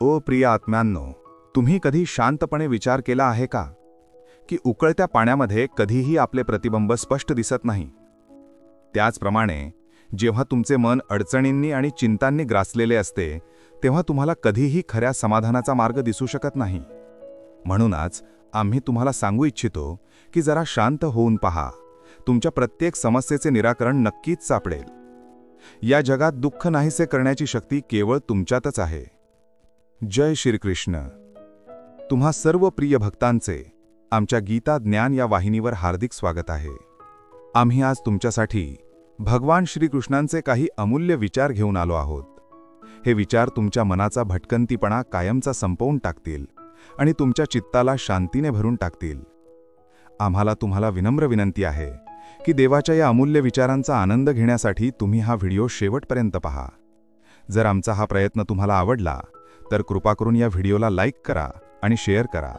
ओ प्रिय आत्म्यांनो, तुम्ही कधी शांतपणे विचार केला आहे का की उकळत्या पाण्यामध्ये कधीही आपले प्रतिबिंब स्पष्ट दिसत नाही? त्याचप्रमाणे जेव्हा तुमचे मन अडचणींनी आणि चिंतांनी ग्रासलेले असते तेव्हा तुम्हाला कधीही खऱ्या समाधानाचा मार्ग दिसू शकत नाही. म्हणूनच आम्ही तुम्हाला सांगू इच्छितो की जरा शांत होऊन पहा. तुमच्या प्रत्येक समस्येचे निराकरण नक्कीच सापडेल. या जगात दुःख नाहीसे करण्याची शक्ती केवळ तुमच्यातच आहे. जय श्रीकृष्ण. तुम्हा सर्व प्रिय भक्तांचे आमच्या गीता ज्ञान या वाहिनीवर हार्दिक स्वागत आहे. आम्ही आज तुमच्यासाठी भगवान श्रीकृष्णांचे काही अमूल्य विचार घेऊन आलो आहोत. हे विचार तुमच्या मनाचा भटकंतीपणा कायमचा संपवून टाकतील आणि तुमच्या चित्ताला शांतीने भरून टाकतील. आम्हाला तुम्हाला विनम्र विनंती आहे की देवाच्या या अमूल्य विचारांचा आनंद घेण्यासाठी तुम्ही हा व्हिडिओ शेवटपर्यंत पहा. जर आमचा हा प्रयत्न तुम्हाला आवडला तर कृपा करून या व्हिडिओला लाईक करा आणि शेअर करा.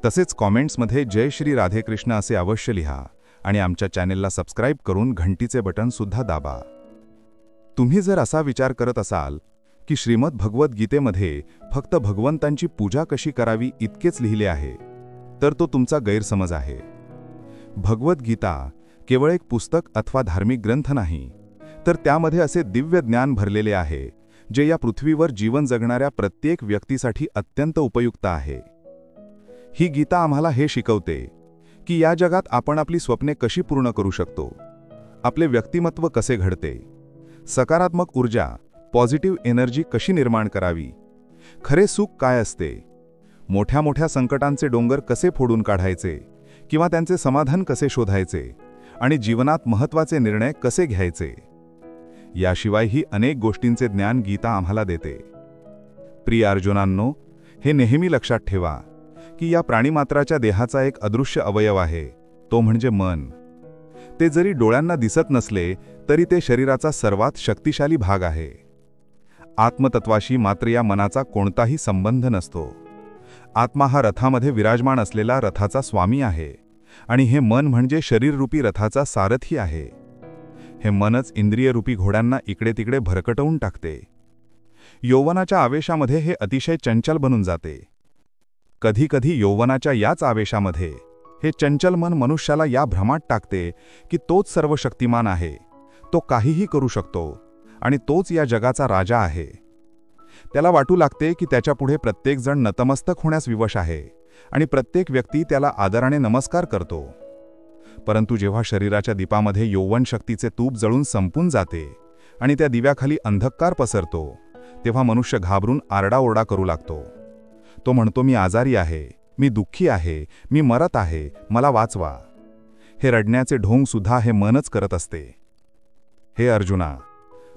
तसेच कॉमेंट्समध्ये जय श्री राधे कृष्ण असे अवश्य लिहा आणि आमच्या चॅनेलला सबस्क्राईब करून घंटीचे बटन सुद्धा दाबा. तुम्ही जर असा विचार करत असाल की श्रीमद भगवत गीतेमध्ये फक्त भगवंतांची पूजा कशी करावी इतकेच लिहिले आहे तर तो तुमचा गैरसमज आहे. भगवत गीता केवळ एक पुस्तक अथवा धार्मिक ग्रंथ नाही, तर त्यामध्ये असे दिव्य ज्ञान भरलेले आहे जे या पृथ्वीवर जीवन जगणाऱ्या प्रत्येक व्यक्तीसाठी अत्यंत उपयुक्त आहे. ही गीता आम्हाला हे शिकवते की या जगात आपण आपली स्वप्ने कशी पूर्ण करू शकतो, आपले व्यक्तिमत्व कसे घडते, सकारात्मक ऊर्जा पॉझिटिव्ह एनर्जी कशी निर्माण करावी, खरे सुख काय असते, मोठ्या मोठ्या संकटांचे डोंगर कसे फोडून काढायचे किंवा त्यांचे समाधान कसे शोधायचे आणि जीवनात महत्त्वाचे निर्णय कसे घ्यायचे. याशिवायही अनेक गोष्टींचे ज्ञान गीता आम्हाला देते. प्रिय अर्जुनांनो, हे नेहमी लक्षात ठेवा की या प्राणीमात्राच्या देहाचा एक अदृश्य अवयव आहे, तो म्हणजे मन. ते जरी डोळ्यांना दिसत नसले तरी ते शरीराचा सर्वात शक्तिशाली भाग आहे. आत्मतत्वाशी मात्र या मनाचा कोणताही संबंध नसतो. आत्मा हा रथामध्ये विराजमान असलेला रथाचा स्वामी आहे आणि हे मन म्हणजे शरीररूपी रथाचा सारथी आहे. हे मनच इंद्रियरूपी घोड्यांना इकडे तिकडे भरकटवून टाकते. यौवनाच्या आवेशामध्ये हे अतिशय चंचल बनून जाते. कधी कधी यौवनाच्या याच आवेशामध्ये हे चंचल मन मनुष्याला या भ्रमात टाकते की तोच सर्व शक्तिमान आहे, तो काहीही करू शकतो आणि तोच या जगाचा राजा आहे. त्याला वाटू लागते की त्याच्यापुढे प्रत्येकजण नतमस्तक होण्यास विवश आहे आणि प्रत्येक व्यक्ती त्याला आदराने नमस्कार करतो. परंतु जेव्हा शरीराच्या दीपामध्ये यौवन शक्तीचे तूप जळून संपून जाते आणि त्या दिव्याखाली अंधकार पसरतो तेव्हा मनुष्य घाबरून आरडाओरडा करू लागतो. तो म्हणतो, मी आजारी आहे, मी दुःखी आहे, मी मरत आहे, मला वाचवा. हे रडण्याचे ढोंग सुद्धा हे मनच करत असते. हे अर्जुना,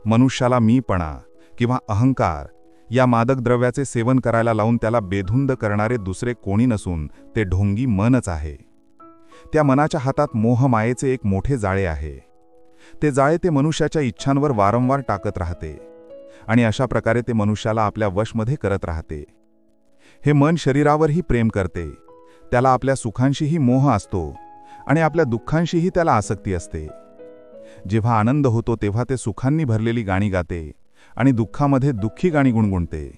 मनुष्याला मीपणा किंवा अहंकार या मादक द्रव्याचे सेवन करायला लावून त्याला बेधुंद करणारे दुसरे कोणी नसून ते ढोंगी मनच आहे. त्या मनाच्या हातात मोहमायेचे एक मोठे जाळे आहे. ते जाळे ते मनुष्याच्या इच्छांवर वारंवार टाकत राहते आणि अशा प्रकारे ते मनुष्याला आपल्या वशमध्ये करत राहते. हे मन शरीरावरही प्रेम करते, त्याला आपल्या सुखांशीही मोह असतो आणि आपल्या दुःखांशीही त्याला आसक्ती असते. जेव्हा आनंद होतो तेव्हा ते सुखांनी भरलेली गाणी गाते आणि दुःखामध्ये दुःखी गाणी गुणगुणते.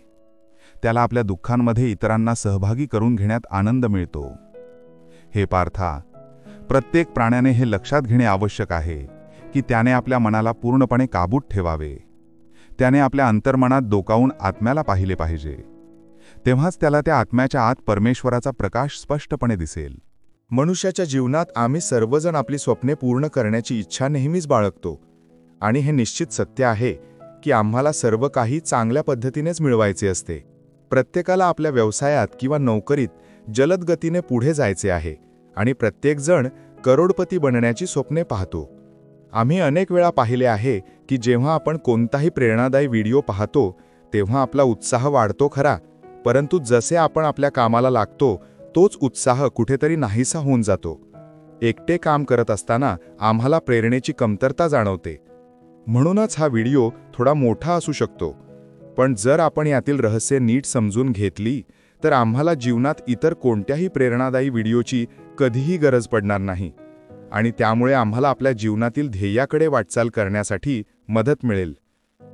त्याला आपल्या दुःखांमध्ये इतरांना सहभागी करून घेण्यात आनंद मिळतो. हे पार्था, प्रत्येक प्राण्याने हे लक्षात घेणे आवश्यक आहे की त्याने आपल्या मनाला पूर्णपणे काबूत ठेवावे. त्याने आपल्या अंतर्मनात डोकावून आत्म्याला पाहिले पाहिजे. तेव्हाच त्याला त्या आत्म्याच्या आत परमेश्वराचा प्रकाश स्पष्टपणे दिसेल. मनुष्याच्या जीवनात आम्ही सर्वजण आपली स्वप्ने पूर्ण करण्याची इच्छा नेहमीच बाळगतो आणि हे निश्चित सत्य आहे की आम्हाला सर्व काही चांगल्या पद्धतीनेच मिळवायचे असते. प्रत्येकाला आपल्या व्यवसायात किंवा नोकरीत जलद गतीने पुढे जायचे आहे आणि प्रत्येकजण करोडपती बनण्याची स्वप्ने पाहतो. आम्ही अनेक वेळा पाहिले आहे की जेव्हा आपण कोणताही प्रेरणादायी व्हिडिओ पाहतो तेव्हा आपला उत्साह वाढतो खरा, परंतु जसे आपण आपल्या कामाला लागतो तोच उत्साह कुठेतरी नाहीसा होऊन जातो. एकटे काम करत असताना आम्हाला प्रेरणेची कमतरता जाणवते. म्हणूनच हा व्हिडिओ थोडा मोठा असू शकतो, पण जर आपण यातील रहस्य नीट समजून घेतली तर आम्हाला जीवनात इतर कोणत्याही प्रेरणादायी व्हिडिओची कधीही गरज पडणार नाही आणि त्यामुळे आम्हाला आपल्या जीवनातील ध्येयाकडे वाटचाल करण्यासाठी मदत मिळेल.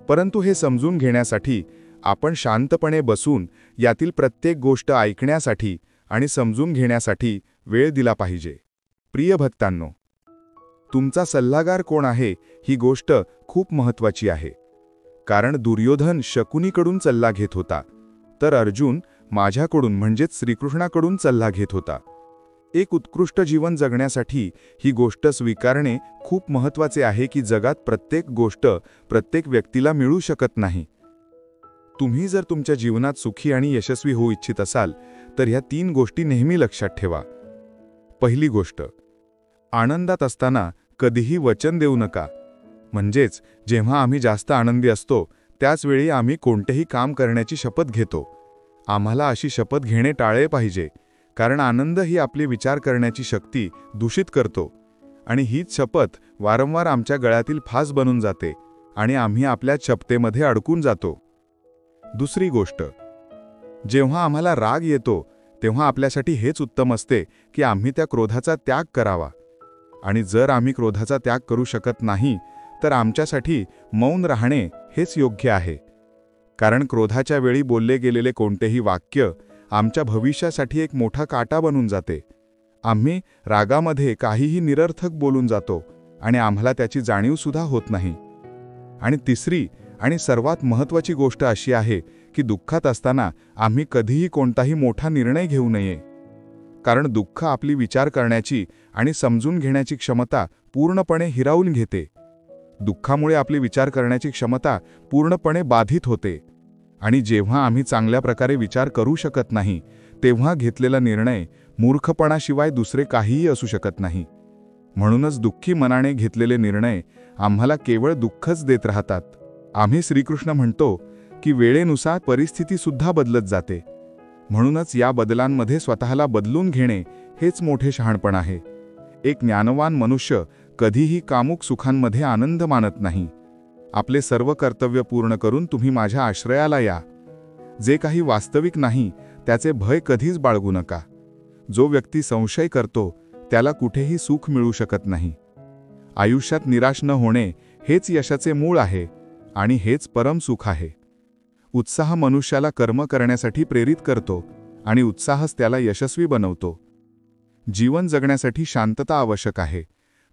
परंतु हे समजून घेण्यासाठी आपण शांतपणे बसून यातील प्रत्येक गोष्ट ऐकण्यासाठी आणि समजून घेण्यासाठी वेळ दिला पाहिजे. प्रिय भक्तांनो, तुमचा सल्लागार कोण आहे ही गोष्ट खूप महत्त्वाची आहे. कारण दुर्योधन शकुनीकडून सल्ला घेत होता, तर अर्जुन माझ्याकडून म्हणजेच श्रीकृष्णाकडून सल्ला घेत होता. एक उत्कृष्ट जीवन जगण्यासाठी ही गोष्ट स्वीकारणे खूप महत्त्वाचे आहे की जगात प्रत्येक गोष्ट प्रत्येक व्यक्तीला मिळू शकत नाही. तुम्ही जर तुमच्या जीवनात सुखी आणि यशस्वी होऊ इच्छित असाल तर ह्या 3 गोष्टी नेहमी लक्षात ठेवा. पहिली गोष्ट, आनंदात असताना कधीही वचन देऊ नका. म्हणजेच जेव्हा आम्ही जास्त आनंदी असतो त्याचवेळी आम्ही कोणतेही काम करण्याची शपथ घेतो. आम्हाला अशी शपथ घेणे टाळले पाहिजे, कारण आनंद ही आपली विचार करण्याची शक्ती दूषित करतो आणि हीच शपथ वारंवार आमच्या गळ्यातील फास बनून जाते आणि आम्ही आपल्या शपथेमध्ये अडकून जातो. दुसरी गोष्ट, जेव्हा आम्हाला राग येतो तेव्हा आपल्यासाठी हेच उत्तम असते की आम्ही त्या क्रोधाचा त्याग करावा. आणि जर आम्ही क्रोधाचा त्याग करू शकत नाही तर आमच्यासाठी मौन राहणे हेच योग्य आहे. कारण क्रोधाच्या वेळी बोलले गेलेले कोणतेही वाक्य आमच्या भविष्यासाठी एक मोठा काटा बनून जाते. आम्ही रागामध्ये काहीही निरर्थक बोलून जातो आणि आम्हाला त्याची जाणीवसुद्धा होत नाही. आणि तिसरी आणि सर्वात महत्त्वाची गोष्ट अशी आहे की दुःखात असताना आम्ही कधीही कोणताही मोठा निर्णय घेऊ नये. कारण दुःख आपली विचार करण्याची आणि समजून घेण्याची क्षमता पूर्णपणे हिरावून घेते. दुःखामुळे आपली विचार करण्याची क्षमता पूर्णपणे बाधित होते आणि जेव्हा आम्ही चांगल्या प्रकारे विचार करू शकत नाही तेव्हा घेतलेला निर्णय मूर्खपणाशिवाय दुसरे काहीही असू शकत नाही. म्हणूनच दुःखी मनाने घेतलेले निर्णय आम्हाला केवळ दुःखच देत राहतात. आम्ही श्रीकृष्ण म्हणतो की वेळेनुसार परिस्थितीसुद्धा बदलत जाते. म्हणूनच या बदलांमध्ये स्वतःला बदलून घेणे हेच मोठे शहाणपण आहे. एक ज्ञानवान मनुष्य कधीही कामुक सुखांमध्ये आनंद मानत नाही. आपले सर्व कर्तव्य पूर्ण करून तुम्ही माझ्या आश्रयाला या. जे काही वास्तविक नाही त्याचे भय कधीच बाळगू नका. जो व्यक्ती संशय करतो त्याला कुठेही सुख मिळू शकत नाही. आयुष्यात निराश न होणे हेच यशाचे मूळ आहे आणि हेच परम सुख आहे. उत्साह मनुष्याला कर्म करण्यासाठी प्रेरित करतो आणि उत्साहच त्याला यशस्वी बनवतो. जीवन जगण्यासाठी शांतता आवश्यक आहे,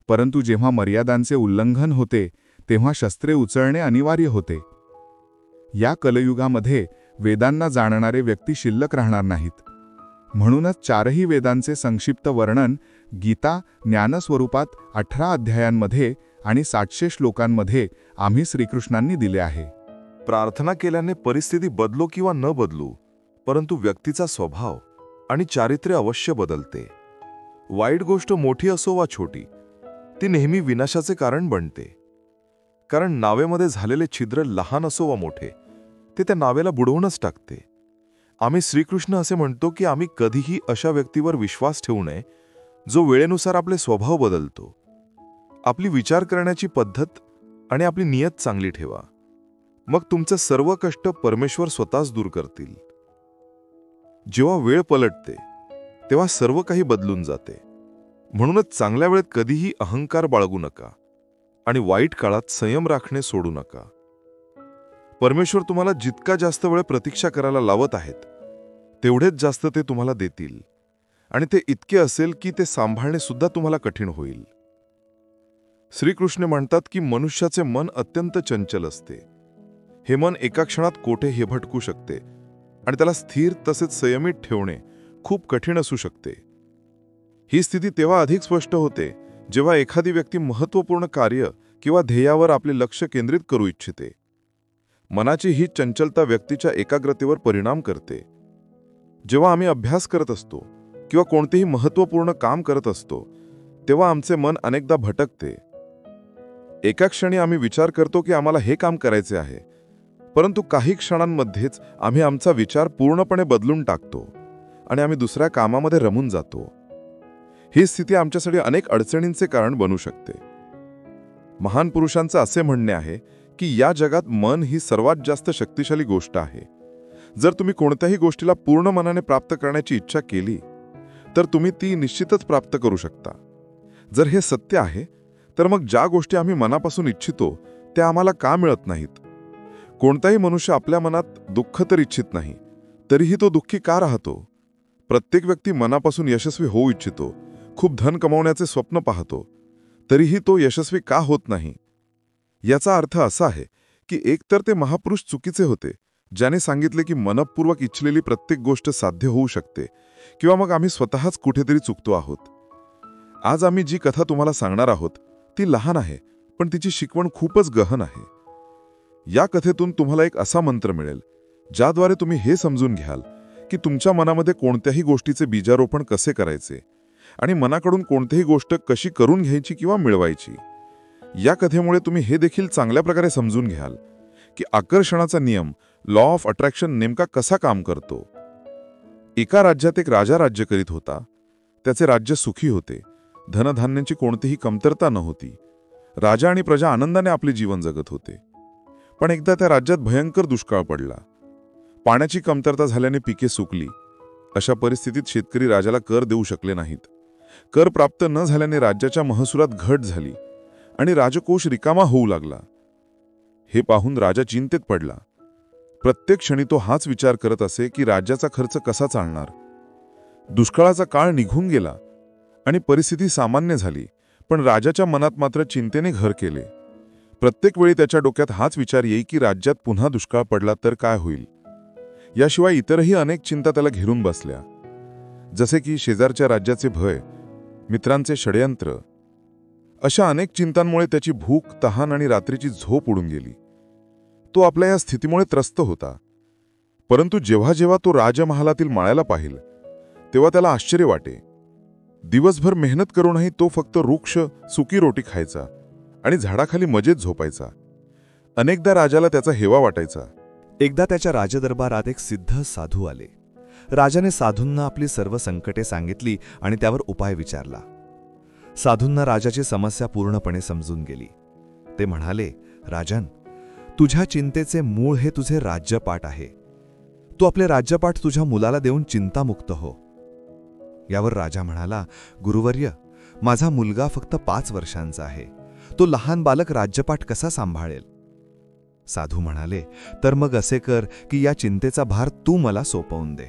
परंतु जेव्हा मर्यादांचे उल्लंघन होते तेव्हा शस्त्रे उचलणे अनिवार्य होते. या कलयुगामध्ये वेदांना जाणणारे व्यक्ती शिल्लक राहणार नाहीत. म्हणूनच 4ही वेदांचे संक्षिप्त वर्णन गीता ज्ञानस्वरूपात 18 अध्यायांमध्ये आणि 700 श्लोकांमध्ये आम्ही श्रीकृष्णांनी दिले आहे. प्रार्थना केल्याने परिस्थिती बदलो किंवा न बदलू, परंतु व्यक्तीचा स्वभाव आणि चारित्र्य अवश्य बदलते. वाईट गोष्ट मोठी असो वा छोटी, ती नेहमी विनाशाचे कारण बनते. कारण नावेमध्ये झालेले छिद्र लहान असो वा मोठे, ते त्या नावेला बुडवूनच टाकते. आम्ही श्रीकृष्ण असे म्हणतो की आम्ही कधीही अशा व्यक्तीवर विश्वास ठेवू नये जो वेळेनुसार आपले स्वभाव बदलतो. आपली विचार करण्याची पद्धत आणि आपली नियत चांगली ठेवा. मग तुमचे सर्व कष्ट परमेश्वर स्वतःच दूर करतील. जेव्हा वेळ पलटते तेव्हा सर्व काही बदलून जाते. म्हणूनच चांगल्या वेळेत कधीही अहंकार बाळगू नका आणि वाईट काळात संयम राखणे सोडू नका. परमेश्वर तुम्हाला जितका जास्त वेळ प्रतीक्षा करायला लावत आहेत तेवढेच जास्त ते तुम्हाला देतील आणि ते इतके असेल की ते सांभाळणे सुद्धा तुम्हाला कठीण होईल. श्रीकृष्ण म्हणतात की मनुष्याचे मन अत्यंत चंचल असते. हे मन एका क्षणात कोठेही भटकू शकते आणि त्याला स्थिर तसेच संयमित ठेवणे खूप कठीण असू शकते. ही स्थिती तेव्हा अधिक स्पष्ट होते जेव्हा एखादी व्यक्ती महत्त्वपूर्ण कार्य किंवा ध्येयावर आपले लक्ष केंद्रित करू इच्छिते. मनाची ही चंचलता व्यक्तीच्या एकाग्रतेवर परिणाम करते. जेव्हा आम्ही अभ्यास करत असतो किंवा कोणतेही महत्त्वपूर्ण काम करत असतो तेव्हा आमचे मन अनेकदा भटकते. एका क्षणी आम्ही विचार करतो की आम्हाला हे काम करायचे आहे, परंतु काही क्षणांमध्येच आम्ही आमचा विचार पूर्णपणे बदलून टाकतो आणि आम्ही दुसऱ्या कामामध्ये रमून जातो. ही स्थिती आमच्यासाठी अनेक अडचणींचे कारण बनू शकते. महान पुरुषांचे असे म्हणणे आहे की या जगात मन ही सर्वात जास्त शक्तिशाली गोष्ट आहे. जर तुम्ही कोणत्याही गोष्टीला पूर्ण मनाने प्राप्त करण्याची इच्छा केली तर तुम्ही ती निश्चितच प्राप्त करू शकता. जर हे सत्य आहे तर मग ज्या गोष्टी आम्ही मनापासून इच्छितो त्या आम्हाला का मिळत नाहीत? कोणताही मनुष्य आपल्या मनात दुःख तर इच्छित नाही, तरीही तो दुःखी का राहतो? प्रत्येक व्यक्ती मनापासून यशस्वी होऊ इच्छितो, खूप धन कमावण्याचे स्वप्न पाहतो, तरीही तो यशस्वी का होत नाही? याचा अर्थ असा आहे की एकतर ते महापुरुष चुकीचे होते, ज्याने सांगितले की मनपूर्वक इच्छिलेली प्रत्येक गोष्ट साध्य होऊ शकते, किंवा मग आम्ही स्वतःच कुठेतरी चुकतो आहोत. आज आम्ही जी कथा तुम्हाला सांगणार आहोत ती लहान आहे, पण तिची शिकवण खूपच गहन आहे. या कथेतून तुम्हाला एक असा मंत्र मिळेल ज्याद्वारे तुम्ही हे समजून घ्याल की तुमच्या मनामध्ये कोणत्याही गोष्टीचे बीजारोपण कसे करायचे आणि मनाकडून कोणतीही गोष्ट कशी करून घ्यायची किंवा मिळवायची. या कथेमुळे तुम्ही हे देखील चांगल्या प्रकारे समजून घ्याल की आकर्षणाचा नियम, लॉ ऑफ अट्रॅक्शन, नेमका कसा काम करतो. एका राज्यात एक राजा राज्य करीत होता. त्याचे राज्य सुखी होते. धनधान्यांची कोणतीही कमतरता नव्हती. राजा आणि प्रजा आनंदाने आपले जीवन जगत होते. पण एकदा त्या राज्यात भयंकर दुष्काळ पडला. पाण्याची कमतरता झाल्याने पिके सुकली. अशा परिस्थितीत शेतकरी राजाला कर देऊ शकले नाहीत. कर प्राप्त न झाल्याने राज्याच्या महसुलात घट झाली आणि राजकोष रिकामा होऊ लागला. हे पाहून राजा चिंतेत पडला. प्रत्येक क्षणी तो हाच विचार करत असे की राज्याचा खर्च कसा चालणार. दुष्काळाचा काळ निघून गेला आणि परिस्थिती सामान्य झाली, पण राजाच्या मनात मात्र चिंतेने घर केले. प्रत्येक वेळी त्याच्या डोक्यात हाच विचार येई की राज्यात पुन्हा दुष्काळ पडला तर काय होईल. याशिवाय इतरही अनेक चिंता त्याला घेरून बसल्या, जसे की शेजारच्या राज्याचे भय, मित्रांचे षडयंत्र. अशा अनेक चिंतांमुळे त्याची भूक, तहान आणि रात्रीची झोप उडून गेली. तो आपल्या या स्थितीमुळे त्रस्त होता. परंतु जेव्हा जेव्हा तो राजमहालातील माळ्याला पाहिल, तेव्हा त्याला आश्चर्य वाटे. दिवसभर मेहनत करूनही तो फक्त वृक्ष, सुकी रोटी खायचा आणि झाडाखाली मजेत झोपायचा. अनेकदा राजाला त्याचा हेवा वाटायचा. एकदा त्याच्या राजदरबारात एक सिद्ध साधू आले. राजाने साधूंना आपली सर्व संकटे सांगितली आणि त्यावर उपाय विचारला. साधूंना राजाची समस्या पूर्णपणे समजून गेली. ते म्हणाले, राजन, तुझ्या चिंतेचे मूळ हे तुझे राज्यपाठ आहे. तू आपले राज्यपाठ तुझ्या मुलाला देऊन चिंतामुक्त हो. यावर राजा म्हणाला, गुरुवर्य, माझा मुलगा फक्त 5 वर्षांचा आहे. तो लहान बालक राज्यपाठ कसा सांभाळेल? साधू म्हणाले, तर मग असे कर की या चिंतेचा भार तू मला सोपवून दे.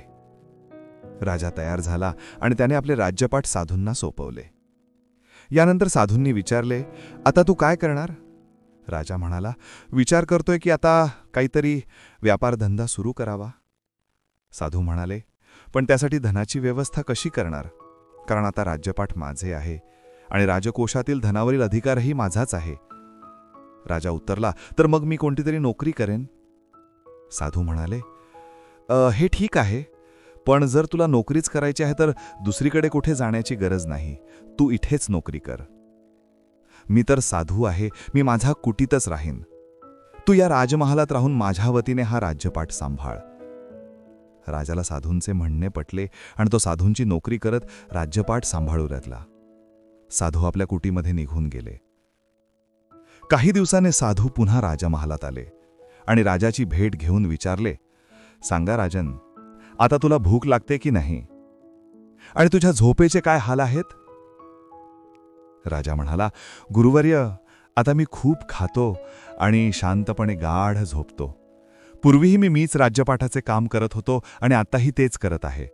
राजा तयार झाला आणि त्याने आपले राज्यपाठ साधूंना सोपवले. यानंतर साधूंनी विचारले, आता तू काय करणार? राजा म्हणाला, विचार करतोय की आता काहीतरी व्यापारधंदा सुरू करावा. साधू म्हणाले, पण त्यासाठी धनाची व्यवस्था कशी करणार? कारण आता राज्यपाठ माझे आहे आणि राजकोषातील धनावरील अधिकारही माझाच आहे. राजा उत्तरला, तर मग मी कोणती तरी नोकरी करेन. साधू म्हणाले, हे ठीक आहे, पण जर तुला नोकरीच करायची आहे तर दुसरीकडे कुठे जाण्याची गरज नाही. तू इथेच नोकरी कर. मी तर साधू आहे, मी माझा कुटीतच राहीन. तू या राजमहालात राहून माझ्या वतीने हा राज्यपाठ सांभाळ. राजाला साधूंचे म्हणणे पटले आणि तो साधूंची नोकरी करत राज्यपाठ सांभाळू लागला. साधू आपल्या कुटीमध्ये निघून गेले. काही दिवसाने साधू पुन्हा राजमहालात आले आणि राजाची भेट घेऊन विचारले, सांगा राजन, आता तुला भूक लागते की नाही? आणि तुझ्या झोपेचे काय हाल आहेत? राजा म्हणाला, गुरुवर्य, आता मी खूप खातो आणि शांतपणे गाढ झोपतो. पूर्वीही मीच राज्यपाठाचे काम करत होतो आणि आताही तेच करत आहे.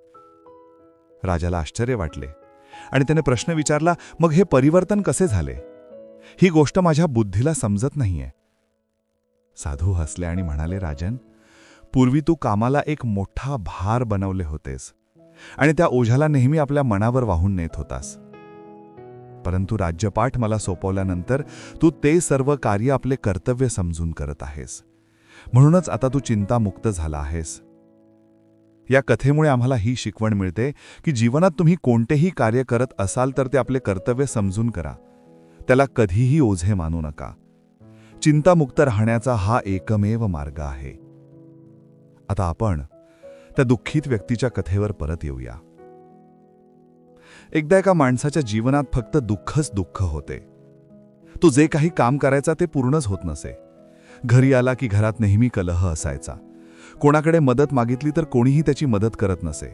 राजाला आश्चर्य वाटले आणि त्याने प्रश्न विचारला, मग हे परिवर्तन कसे झाले? ही गोष्ट माझ्या बुद्धीला समजत नाहीये. साधू हसले आणि म्हणाले, राजन, पूर्वी तू कामाला एक मोठा भार बनवले होतेस आणि त्या ओझ्याला नेहमी आपल्या मनावर वाहून नेत होतास. परंतु राज्यपाठ मला सोपवल्यानंतर तू ते सर्व कार्य आपले कर्तव्य समजून करत आहेस. म्हणूनच आता तू चिंतामुक्त झाला आहेस. या कथेमुळे आम्हाला ही शिकवण मिळते की जीवनात तुम्ही कोणतेही कार्य करत असाल तर ते आपले कर्तव्य समजून करा. त्याला कधीही ओझे मानू नका. चिंतामुक्त राहण्याचा हा एकमेव मार्ग आहे. आता आपण त्या दुःखित व्यक्तीच्या कथेवर परत येऊया. एकदा एका माणसाच्या जीवनात फक्त दुःखच दुःख होते. तो जे काही काम करायचा ते पूर्णच होत नसे. घरी आला की घरात नेहमी कलह असायचा. कोणाकडे मदत मागितली तर कोणीही त्याची मदत करत नसे.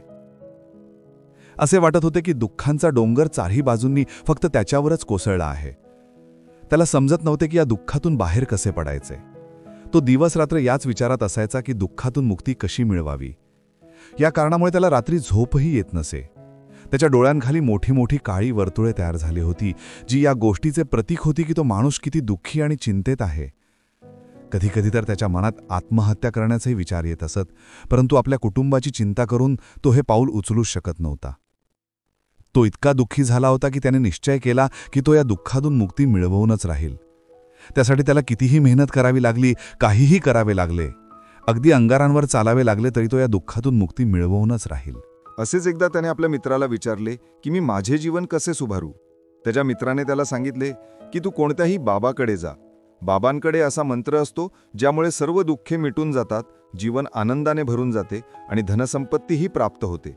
असे वाटत होते की दुःखांचा डोंगर चारही बाजूंनी फक्त त्याच्यावरच कोसळला आहे. त्याला समजत नव्हते की या दुःखातून बाहेर कसे पडायचे. तो दिवसरात्र याच विचारात असायचा की दुःखातून मुक्ती कशी मिळवावी. या कारणामुळे त्याला रात्री झोपही येत नसे. त्याच्या डोळ्यांखाली मोठी मोठी काळी वर्तुळे तयार झाली होती, जी या गोष्टीचे प्रतीक होती की तो माणूस किती दुःखी आणि चिंतेत आहे. कधीकधी तर त्याच्या मनात आत्महत्या करण्याचाही विचार येत असत, परंतु आपल्या कुटुंबाची चिंता करून तो हे पाऊल उचलूच शकत नव्हता. तो इतका दुःखी झाला होता की त्याने निश्चय केला की तो या दुःखातून मुक्ती मिळवूनच राहील. त्यासाठी त्याला कितीही मेहनत करावी लागली, काहीही करावे लागले, अगदी अंगारांवर चालावे लागले, तरी तो या दुःखातून मुक्ती मिळवूनच राहील. असेच एकदा त्याने आपल्या मित्राला विचारले की मी माझे जीवन कसे सुधारू. त्याच्या मित्राने त्याला सांगितले की तू कोणत्याही बाबाकडे जा. बाबांकडे असा मंत्र असतो ज्यामुळे सर्व दुःखे मिटून जातात, जीवन आनंदाने भरून जाते आणि धनसंपत्तीही प्राप्त होते.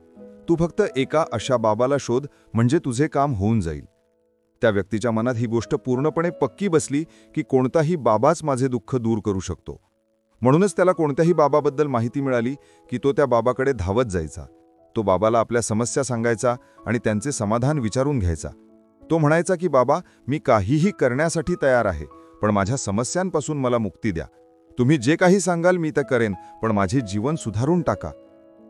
तू फक्त एका अशा बाबाला शोध, म्हणजे तुझे काम होऊन जाईल. त्या व्यक्तीच्या मनात ही गोष्ट पूर्णपणे पक्की बसली की कोणताही बाबाच माझे दुःख दूर करू शकतो. म्हणूनच त्याला कोणत्याही बाबाबद्दल माहिती मिळाली की तो त्या बाबाकडे धावत जायचा. तो बाबाला आपल्या समस्या सांगायचा आणि त्यांचे समाधान विचारून घ्यायचा. तो म्हणायचा की बाबा, मी काहीही करण्यासाठी तयार आहे, पण माझ्या समस्यांपासून मला मुक्ती द्या. तुम्ही जे काही सांगाल मी ते करेन, पण माझे जीवन सुधारून टाका.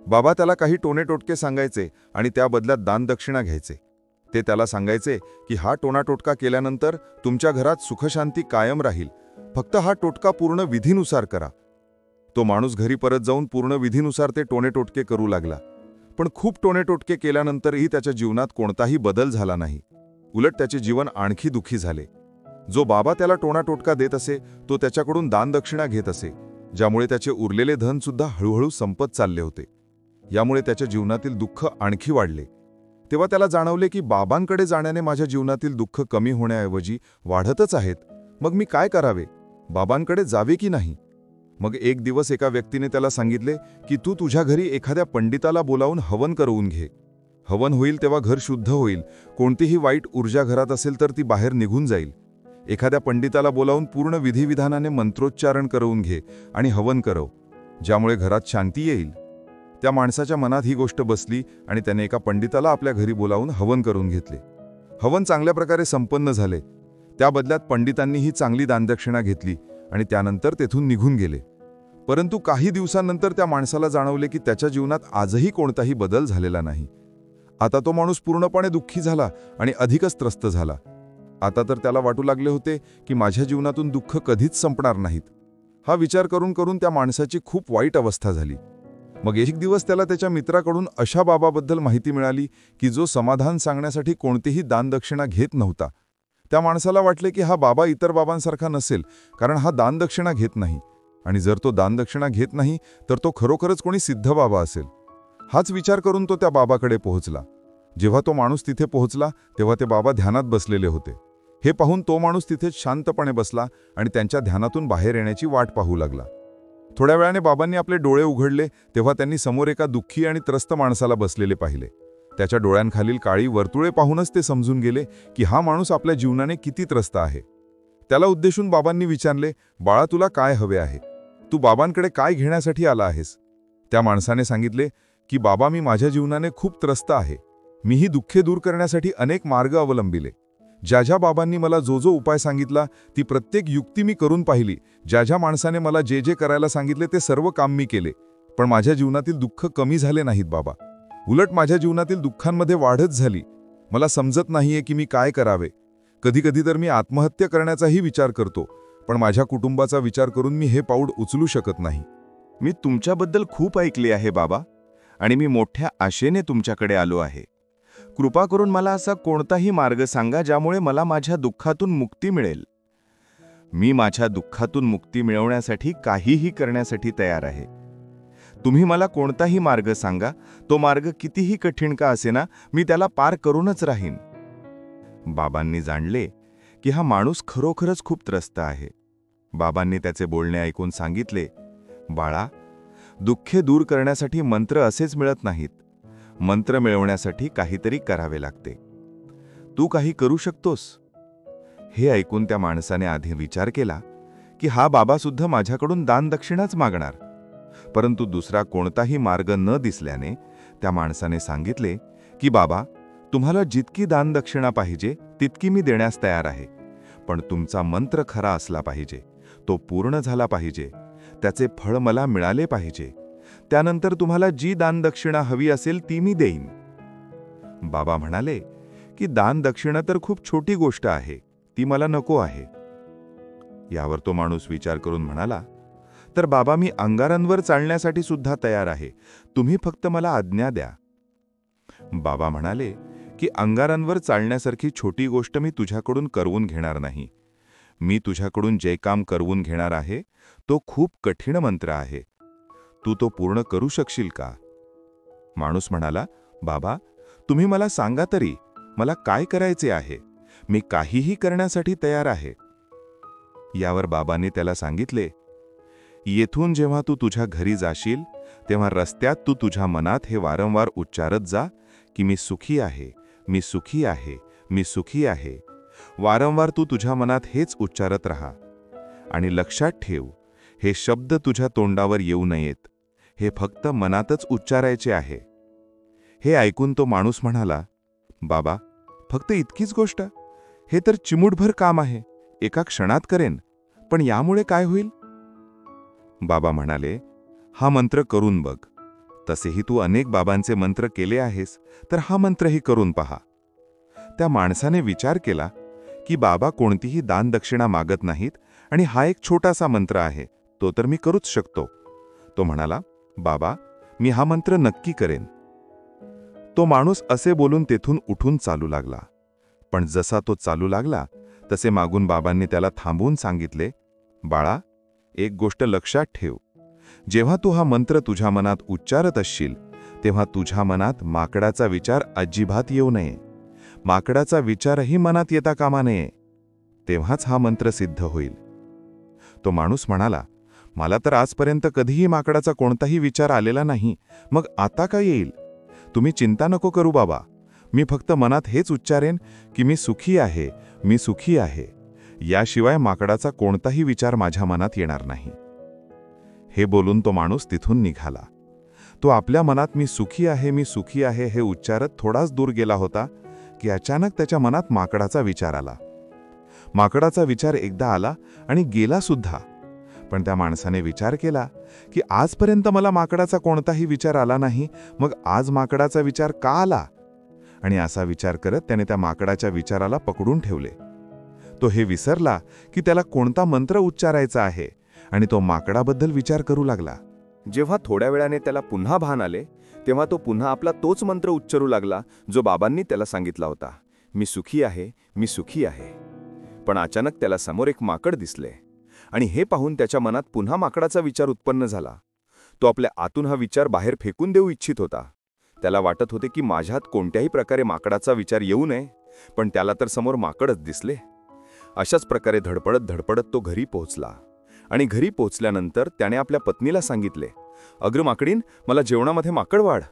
बाबा त्याला काही टोनेटोटके सांगायचे आणि त्या बदल्यात दानदक्षिणा घ्यायचे. ते त्याला सांगायचे की हा टोनाटोटका केल्यानंतर तुमच्या घरात सुखशांती कायम राहील, फक्त हा टोटका पूर्ण विधीनुसार करा. तो माणूस घरी परत जाऊन पूर्ण विधीनुसार ते टोनेटोटके करू लागला. पण खूप टोनेटोटके केल्यानंतरही त्याच्या जीवनात कोणताही बदल झाला नाही. उलट त्याचे जीवन आणखी दुःखी झाले. जो बाबा त्याला टोनाटोटका देत असे तो त्याच्याकडून दानदक्षिणा घेत असे, ज्यामुळे त्याचे उरलेले धन सुद्धा हळूहळू संपत चालले होते. यामुळे त्याच्या जीवनातील दुःख आणखी वाढले. तेव्हा त्याला जाणवले की बाबांकडे जाण्याने माझ्या जीवनातील दुःख कमी होण्याऐवजी वाढतच आहेत. मग मी काय करावे? बाबांकडे जावे की नाही? मग एक दिवस एका व्यक्तीने त्याला सांगितले की तू तुझ्या घरी एखाद्या पंडिताला बोलावून हवन करवून घे. हवन होईल तेव्हा घर शुद्ध होईल. कोणतीही वाईट ऊर्जा घरात असेल तर ती बाहेर निघून जाईल. एखाद्या पंडिताला बोलावून पूर्ण विधिविधानाने मंत्रोच्चारण करवून घे आणि हवन करव, ज्यामुळे घरात शांती येईल. त्या माणसाच्या मनात ही गोष्ट बसली आणि त्याने एका पंडिताला आपल्या घरी बोलावून हवन करून घेतले. हवन चांगल्या प्रकारे संपन्न झाले. त्या बदल्यात पंडितांनीही चांगली दानदक्षिणा घेतली आणि त्यानंतर तेथून निघून गेले. परंतु काही दिवसांनंतर त्या माणसाला जाणवले की त्याच्या जीवनात आजही कोणताही बदल झालेला नाही. आता तो माणूस पूर्णपणे दुःखी झाला आणि अधिकच त्रस्त झाला. आता तर त्याला वाटू लागले होते की माझ्या जीवनातून दुःख कधीच संपणार नाहीत. हा विचार करून करून त्या माणसाची खूप वाईट अवस्था झाली. मग एक दिवस त्याला त्याच्या मित्राकडून अशा बाबाबद्दल माहिती मिळाली की जो समाधान सांगण्यासाठी कोणतीही दानदक्षिणा घेत नव्हता. त्या माणसाला वाटले की हा बाबा इतर बाबांसारखा नसेल, कारण हा दानदक्षिणा घेत नाही, आणि जर तो दानदक्षिणा घेत नाही तर तो खरोखरच कोणी सिद्ध बाबा असेल. हाच विचार करून तो त्या बाबाकडे पोहोचला. जेव्हा तो माणूस तिथे पोहोचला तेव्हा ते बाबा ध्यानात बसलेले होते. हे पाहून तो माणूस तिथेच शांतपणे बसला आणि त्यांच्या ध्यानातून बाहेर येण्याची वाट पाहू लागला. थोड्या वेळाने बाबांनी आपले डोळे उघडले तेव्हा त्यांनी समोर एका दुःखी आणि त्रस्त माणसाला बसलेले पाहिले. त्याच्या डोळ्यांखालील काळी वर्तुळे पाहूनच ते समजून गेले की हा माणूस आपल्या जीवनाने किती त्रस्त आहे. त्याला उद्देशून बाबांनी विचारले, बाळा, तुला काय हवे आहे? तू बाबांकडे काय घेण्यासाठी आला आहेस? त्या माणसाने सांगितले की बाबा, मी माझ्या जीवनाने खूप त्रस्त आहे. मीही दुःखे दूर करण्यासाठी अनेक मार्ग अवलंबिले. ज्या बाबांनी मला जो उपाय सांगितला ती प्रत्येक युक्ती मी करून पाहिली. ज्या माणसाने मला जे करायला सांगितले ते सर्व काम मी केले, पण माझ्या जीवनातील दुःख कमी झाले नाहीत बाबा. उलट माझ्या जीवनातील दुःखांमध्ये वाढच झाली. मला समजत नाहीये की मी काय करावे. कधीकधी तर मी आत्महत्या करण्याचाही विचार करतो, पण माझ्या कुटुंबाचा विचार करून मी हे पाऊल उचलू शकत नाही. मी तुमच्याबद्दल खूप ऐकले आहे बाबा, आणि मी मोठ्या आशेने तुमच्याकडे आलो आहे. कृपा करून मला असा कोणताही मार्ग सांगा ज्यामुळे मला माझ्या दुःखातून मुक्ती मिळेल. मी माझ्या दुःखातून मुक्ती मिळवण्यासाठी काहीही करण्यासाठी तयार आहे. तुम्ही मला कोणताही मार्ग सांगा, तो मार्ग कितीही कठीण का असेना, मी त्याला पार करूनच राहीन. बाबांनी जाणले की हा माणूस खरोखरच खूप त्रस्त आहे. बाबांनी त्याचे बोलणे ऐकून सांगितले, बाळा, दुःखे दूर करण्यासाठी मंत्र असेच मिळत नाहीत. मंत्र मिळवण्यासाठी काहीतरी करावे लागते. तू काही करू शकतोस. हे ऐकून त्या माणसाने आधी विचार केला की हा बाबासुद्धा माझ्याकडून दानदक्षिणाच मागणार. परंतु दुसरा कोणताही मार्ग न दिसल्याने त्या माणसाने सांगितले की बाबा, तुम्हाला जितकी दानदक्षिणा पाहिजे तितकी मी देण्यास तयार आहे, पण तुमचा मंत्र खरा असला पाहिजे. तो पूर्ण झाला पाहिजे, त्याचे फळ मला मिळाले पाहिजे. त्यानंतर तुम्हाला जी दानदक्षिणा हवी असेल ती मी देईन. बाबा म्हणाले की दानदक्षिणा तर खूप छोटी गोष्ट आहे, ती मला नको आहे. यावर तो माणूस विचार करून म्हणाला, तर बाबा, मी अंगारांवर चालण्यासाठी सुद्धा तयार आहे, तुम्ही फक्त मला आज्ञा द्या. बाबा म्हणाले की अंगारांवर चालण्यासारखी छोटी गोष्ट मी तुझ्याकडून करवून घेणार नाही. मी तुझ्याकडून जे काम करवून घेणार आहे तो खूप कठीण मंत्र आहे. तू तो पूर्ण करू शकशील का? माणूस म्हणाला, बाबा, तुम्ही मला सांगा तरी, मला काय करायचे आहे? मी काहीही करण्यासाठी तयार आहे. यावर बाबांनी त्याला सांगितले, येथून जेव्हा तू तुझ्या घरी जाशील तेव्हा रस्त्यात तू तुझ्या मनात हे वारंवार उच्चारत जा की मी सुखी आहे, मी सुखी आहे, मी सुखी आहे. वारंवार तू तुझ्या मनात हेच उच्चारत राहा. आणि लक्षात ठेव, हे शब्द तुझ्या तोंडावर येऊ नयेत, हे फक्त मनातच उच्चारायचे आहे. हे ऐकून तो माणूस म्हणाला, बाबा, फक्त इतकीच गोष्ट? हे तर चिमूटभर काम आहे, एका क्षणात करेन, पण यामुळे काय होईल? बाबा म्हणाले, हा मंत्र करून बघ. तसेही तू अनेक बाबांचे मंत्र केले आहेस, तर हा मंत्रही करून पहा. त्या माणसाने विचार केला की बाबा कोणतीही दानदक्षिणा मागत नाहीत आणि हा एक छोटासा मंत्र आहे, तो तर मी करूच शकतो. तो म्हणाला, बाबा, मी हा मंत्र नक्की करेन. तो माणूस असे बोलून तेथून उठून चालू लागला. पण जसा तो चालू लागला तसे मागून बाबांनी त्याला थांबवून सांगितले, बाळा, एक गोष्ट लक्षात ठेव, जेव्हा तू हा मंत्र तुझ्या मनात उच्चारत असशील तेव्हा तुझ्या मनात माकडाचा विचार अजिबात येऊ नये. माकडाचा विचारही मनात येता कामा नये, तेव्हाच हा मंत्र सिद्ध होईल. तो माणूस म्हणाला, मला तर आजपर्यंत कधीही माकडाचा कोणताही विचार आलेला नाही, मग आता काय येईल? तुम्ही चिंता नको करू बाबा, मी फक्त मनात हेच उच्चारेन की मी सुखी आहे, मी सुखी आहे. याशिवाय माकडाचा कोणताही विचार माझ्या मनात येणार नाही. हे बोलून तो माणूस तिथून निघाला. तो आपल्या मनात मी सुखी आहे, मी सुखी आहे हे उच्चारत थोडाच दूर गेला होता की अचानक त्याच्या मनात माकडाचा विचार आला. माकडाचा विचार एकदा आला आणि गेला सुद्धा. पण त्या माणसाने विचार केला की आजपर्यंत मला माकडाचा कोणताही विचार आला नाही, मग आज माकडाचा विचार का आला? आणि असा विचार करत त्याने त्या माकडाच्या विचाराला पकडून ठेवले. तो हे विसरला की त्याला कोणता मंत्र उच्चारायचा आहे आणि तो माकडाबद्दल विचार करू लागला. जेव्हा थोड्या वेळाने त्याला पुन्हा भान आले तेव्हा तो पुन्हा आपला तोच मंत्र उच्चारू लागला जो बाबांनी त्याला सांगितला होता, मी सुखी आहे, मी सुखी आहे. पण अचानक त्याला समोर एक माकड दिसले आणि हे पाहून त्याच्या मनात पुन्हा माकडाचा विचार उत्पन्न झाला. तो आपल्या आतून हा विचार बाहेर फेकून देऊ इच्छित होता. त्याला वाटत होते की माझ्यात कोणत्याही प्रकारे माकडाचा विचार येऊ नये, पण त्याला तर समोर माकडच दिसले. अशाच प्रकारे धडपडत धडपडत तो घरी पोहोचला आणि घरी पोहोचल्यानंतर त्याने आपल्या पत्नीला सांगितले, अग्र माकडीन, मला जेवणामध्ये माकड वाढ.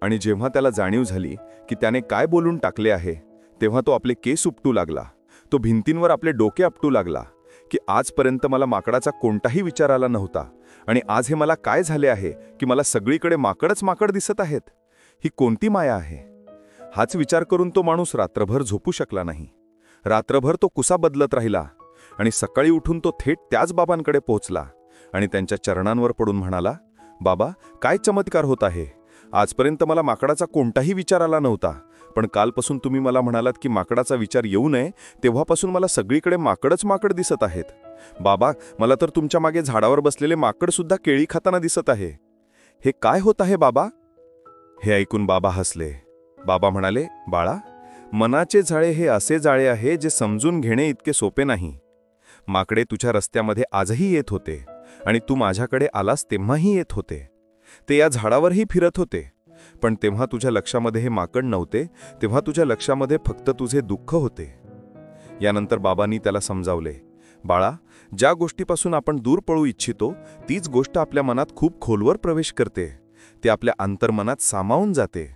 आणि जेव्हा त्याला जाणीव झाली की त्याने काय बोलून टाकले आहे तेव्हा तो आपले केस उपटू लागला. तो भिंतींवर आपले डोके आपटू लागला की आजपर्यंत मला माकडाचा कोणताही विचार आला नव्हता आणि आज हे मला काय झाले आहे की मला सगळीकडे माकडच माकड दिसत आहेत. ही कोणती माया आहे? हाच विचार करून तो माणूस रात्रभर झोपू शकला नाही. रात्रभर तो कुसा बदलत राहिला आणि सकाळी उठून तो थेट त्याच बाबांकडे पोहोचला आणि त्यांच्या चरणांवर पडून म्हणाला, बाबा, काय चमत्कार होत आहे? आजपर्यंत मला माकडाचा कोणताही विचार आला नव्हता, पण कालपासून तुम्ही मला म्हणालात की माकडाचा विचार येऊ नये, तेव्हापासून मला सगळीकडे माकडच माकड दिसत आहेत. बाबा, मला तर तुमच्या मागे झाडावर बसलेले माकड सुद्धा केळी खाताना दिसत आहे. हे काय होत आहे बाबा? हे ऐकून बाबा हसले. बाबा म्हणाले, बाळा, मनाचे जाळे हे असे जाळे आहे जे समजून घेणे इतके सोपे नाही. माकडे तुझ्या रस्त्यामध्ये आजही येत होते आणि तू माझ्याकडे आलास तेव्हाही येत होते. ते या झाडावरही फिरत होते, पण तेव्हा तुझ्या लक्षामध्ये हे माकड नव्हते, तेव्हा तुझ्या लक्षामध्ये फक्त तुझे दुःख होते. यानंतर बाबांनी त्याला समजावले, बाळा, ज्या गोष्टीपासून आपण दूर पळू इच्छितो तीच गोष्ट आपल्या मनात खूप खोलवर प्रवेश करते, ते आपल्या अंतर्मनात सामावून जाते.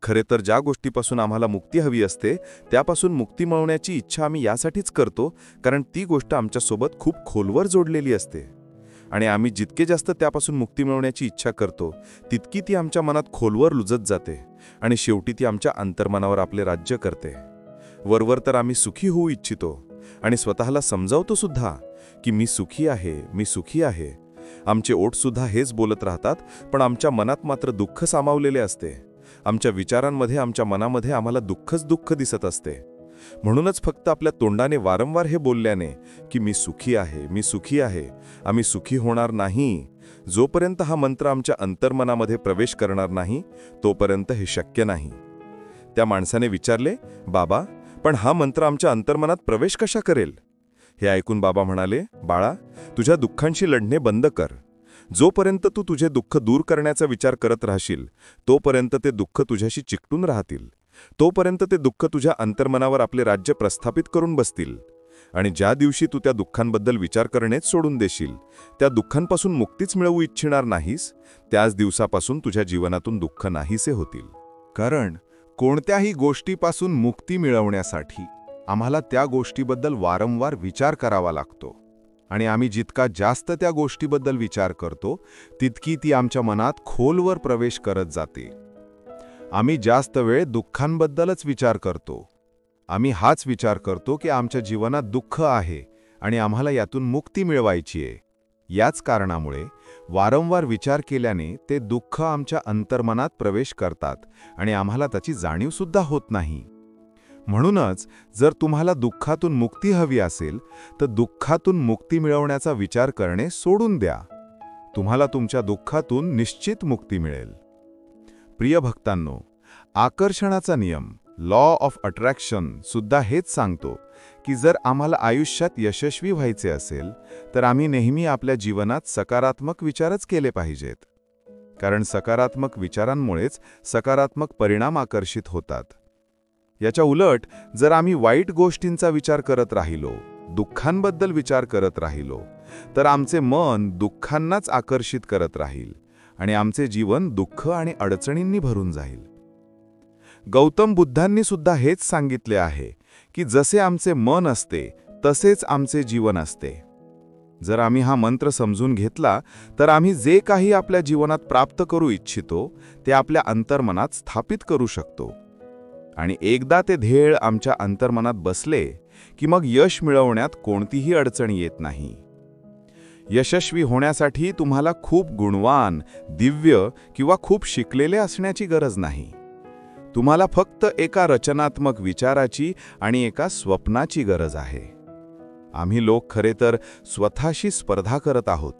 खरे तर ज्या गोष्टीपासून आम्हाला मुक्ती हवी असते त्यापासून मुक्ती मिळवण्याची इच्छा आम्ही यासाठीच करतो कारण ती गोष्ट आमच्यासोबत खूप खोलवर जोडलेली असते आणि आम्ही जितके जास्त त्यापासून मुक्ती मिळवण्याची इच्छा करतो तितकी ती आमच्या मनात खोलवर लुजत जाते आणि शेवटी ती आमच्या अंतर्मनावर आपले राज्य करते. वरवर तर आम्ही सुखी होऊ इच्छितो आणि स्वतःला समजावतो सुद्धा की मी सुखी आहे, मी सुखी आहे. आमचे ओठसुद्धा हेच बोलत राहतात, पण आमच्या मनात मात्र दुःख सामावलेले असते. आमच्या विचारांमध्ये, आमच्या मनामध्ये आम्हाला दुःखच दुःख दिसत असते. म्हणूनच फक्त आपल्या तोंडाने वारंवार हे बोलल्याने की मी सुखी आहे, मी सुखी आहे, आम्ही सुखी होणार नाही, जोपर्यंत हा मंत्र आमच्या अंतर्मनामध्ये प्रवेश करणार नाही तोपर्यंत हे शक्य नाही. त्या माणसाने विचारले, बाबा, पण हा मंत्र आमच्या अंतर्मनात प्रवेश कशा करेल? हे ऐकून बाबा म्हणाले, बाळा, तुझ्या दुःखांशी लढणे बंद कर. जोपर्यंत तू तुझे दुःख दूर करण्याचा विचार करत राहशील तोपर्यंत ते दुःख तुझ्याशी चिकटून राहतील. तोपर्यंत ते दुःख तुझ्या अंतर्मनावर आपले राज्य प्रस्थापित करून बसतील. आणि ज्या दिवशी तू त्या दुःखांबद्दल विचार करणेच सोडून देशील, त्या दुःखांपासून मुक्तीच मिळवू इच्छिणार नाहीस, त्याच दिवसापासून तुझ्या जीवनातून दुःख नाहीसे होतील. कारण कोणत्याही गोष्टीपासून मुक्ती मिळवण्यासाठी आम्हाला त्या गोष्टीबद्दल वारंवार विचार करावा लागतो. आणि आम्ही जितका जास्त त्या गोष्टीबद्दल विचार करतो तितकी ती आमच्या मनात खोलवर प्रवेश करत जाते. आम्ही जास्त वेळ दुःखांबद्दलच विचार करतो. आम्ही हाच विचार करतो की आमच्या जीवनात दुःख आहे आणि आम्हाला यातून मुक्ती मिळवायची आहे. याच कारणामुळे वारंवार विचार केल्याने ते दुःख आमच्या अंतर्मनात प्रवेश करतात आणि आम्हाला त्याची जाणीवसुद्धा होत नाही. म्हणूनच जर तुम्हाला दुःखातून मुक्ती हवी असेल तर दुःखातून मुक्ती मिळवण्याचा विचार करणे सोडून द्या. तुम्हाला तुमच्या दुःखातून निश्चित मुक्ती मिळेल. प्रिय भक्तांनो, आकर्षणाचा नियम लॉ ऑफ अट्रॅक्शन सुद्धा हेच सांगतो की जर आम्हाला आयुष्यात यशस्वी व्हायचे असेल तर आम्ही नेहमी आपल्या जीवनात सकारात्मक विचारच केले पाहिजेत. कारण सकारात्मक विचारांमुळेच सकारात्मक परिणाम आकर्षित होतात. याच्या उलट जर आम्ही वाईट गोष्टींचा विचार करत राहिलो, दुःखांबद्दल विचार करत राहिलो, तर आमचे मन दुःखांनाच आकर्षित करत राहील आणि आमचे जीवन दुःख आणि अडचणींनी भरून जाईल. गौतम बुद्धांनी सुद्धा हेच सांगितले आहे की जसे आमचे मन असते तसेच आमचे जीवन असते. जर आम्ही हा मंत्र समजून घेतला तर आम्ही जे काही आपल्या जीवनात प्राप्त करू इच्छितो ते आपल्या अंतर्मनात स्थापित करू शकतो. आणि एकदा ते ध्येय आमच्या अंतर्मनात बसले की मग यश मिळवण्यात कोणतीही अडचण येत नाही. यशस्वी होण्यासाठी तुम्हाला खूप गुणवान, दिव्य किंवा खूप शिकलेले असण्याची गरज नाही. तुम्हाला फक्त एका रचनात्मक विचाराची आणि एका स्वप्नाची गरज आहे. आम्ही लोक खरे तर स्वतःशी स्पर्धा करत आहोत.